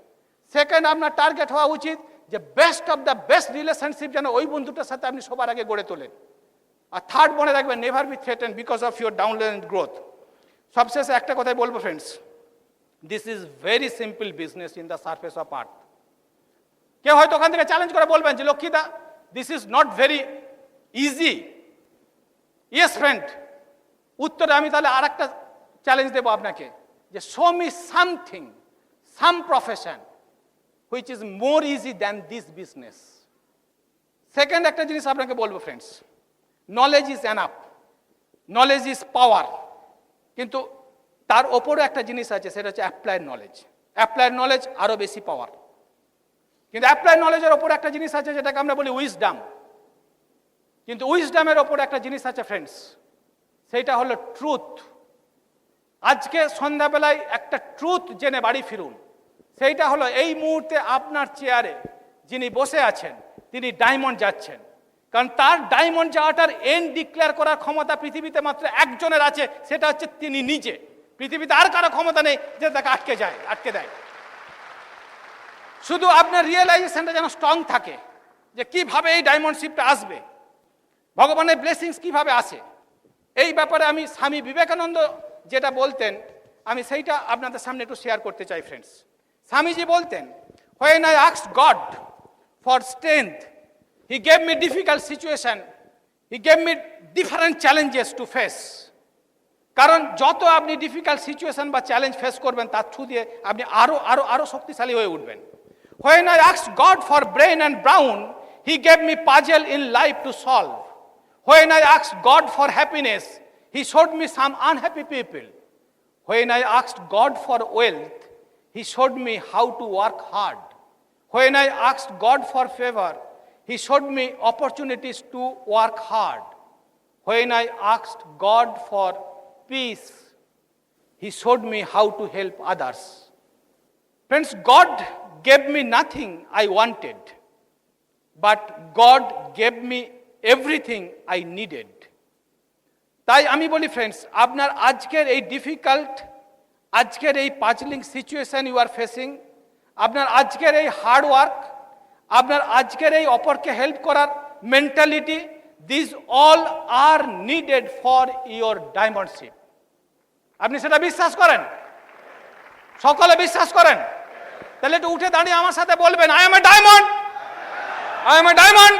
সেকেন্ড, আপনার টার্গেট হওয়া উচিত যে best of the best relationship যেন ওই বন্ধুটার সাথে আপনি সবার আগে গড়ে তোলেন। আর থার্ড মনে রাখবেন, never be threatened because of your downline growth. সবশেষে একটা কথাই বলবো friends, this is very simple business in the surface of earth. কেউ হয়তো ওখান থেকে চ্যালেঞ্জ করে বলবেন যে লক্ষ্মীদা, this is not very easy. Yes friend, উত্তরে আমি তাহলে আর একটা চ্যালেঞ্জ দেবো আপনাকে, যে show me something, some profession which is more easy than this business. Second একটা জিনিস আপনাকে বলবো friends, knowledge is enough, knowledge is power, কিন্তু তার ওপরে একটা জিনিস আছে, সেটা হচ্ছে অ্যাপ্লাইড নলেজ। অ্যাপ্লাইড নলেজ আরও বেশি পাওয়ার। কিন্তু অ্যাপ্লাইড নলেজের ওপর একটা জিনিস আছে যেটাকে আমরা বলি উইজডম। কিন্তু উইজডমের ওপর একটা জিনিস আছে ফ্রেন্ডস, সেইটা হলো ট্রুথ। আজকে সন্ধ্যাবেলায় একটা ট্রুথ জেনে বাড়ি ফিরুন, সেইটা হলো এই মুহূর্তে আপনার চেয়ারে যিনি বসে আছেন তিনি ডায়মন্ড যাচ্ছেন, কারণ তার ডায়মন্ড যাওয়াটার এন্ড ডিক্লেয়ার করার ক্ষমতা পৃথিবীতে মাত্র একজনের আছে, সেটা হচ্ছে তিনি নিজে। পৃথিবীতে আর কারো ক্ষমতা নেই যে তাকে আটকে দেয়। শুধু আপনার রিয়েলাইজেশনটা যেন স্ট্রং থাকে যে কিভাবে এই ডায়মন্ডশিপটা আসবে, ভগবানের ব্লেসিংস কিভাবে আসে। এই ব্যাপারে আমি স্বামী বিবেকানন্দ যেটা বলতেন, আমি সেইটা আপনাদের সামনে একটু শেয়ার করতে চাই ফ্রেন্ডস। স্বামীজি বলতেন, when I asked God for strength, He gave me difficult situation, He gave me different challenges to face. কারণ যত আপনি ডিফিকাল্ট সিচুয়েশন বা চ্যালেঞ্জ ফেস করবেন তার থ্রু দিয়ে আপনি আরো শক্তিশালী হয়ে উঠবেন। When I asked God for brain and brown, He gave me puzzle in life to solve. When I asked God for happiness, He showed me some unhappy people. When I asked God for wealth, He showed me how to work hard. When I asked God for favor, He showed me opportunities to work hard. When I asked God for peace, He showed me how to help others. Friends, God gave me nothing I wanted, but God gave me everything I needed. তাই আমি বলি friends, আপনার আজকের এই difficult, আজকের এই পাজলিং situation you are facing, আপনার আজকের এই হার্ড ওয়ার্ক, আপনার আজকের এই অপরকে হেল্প করার mentality, this all are needed for your diamondship. আপনি সেটা বিশ্বাস করেন? সকলে বিশ্বাস করেন? তাহলে একটু উঠে দাঁড়িয়ে আমার সাথে বলবেন, I M a diamond, I M a diamond,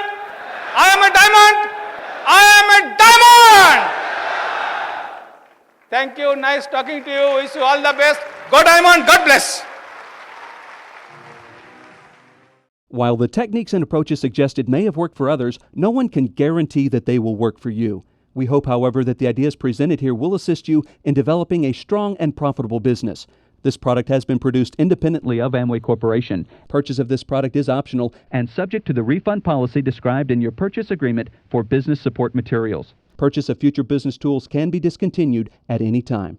I M a diamond, I M a diamond. Thank you, nice talking to you, wish you all the best. Go Diamond, God bless. While the techniques and approaches suggested may have worked for others, no one can guarantee that they will work for you. We hope, however, that the ideas presented here will assist you in developing a strong and profitable business. This product has been produced independently of Amway Corporation. Purchase of this product is optional and subject to the refund policy described in your purchase agreement for business support materials. Purchase of future business tools can be discontinued at any time.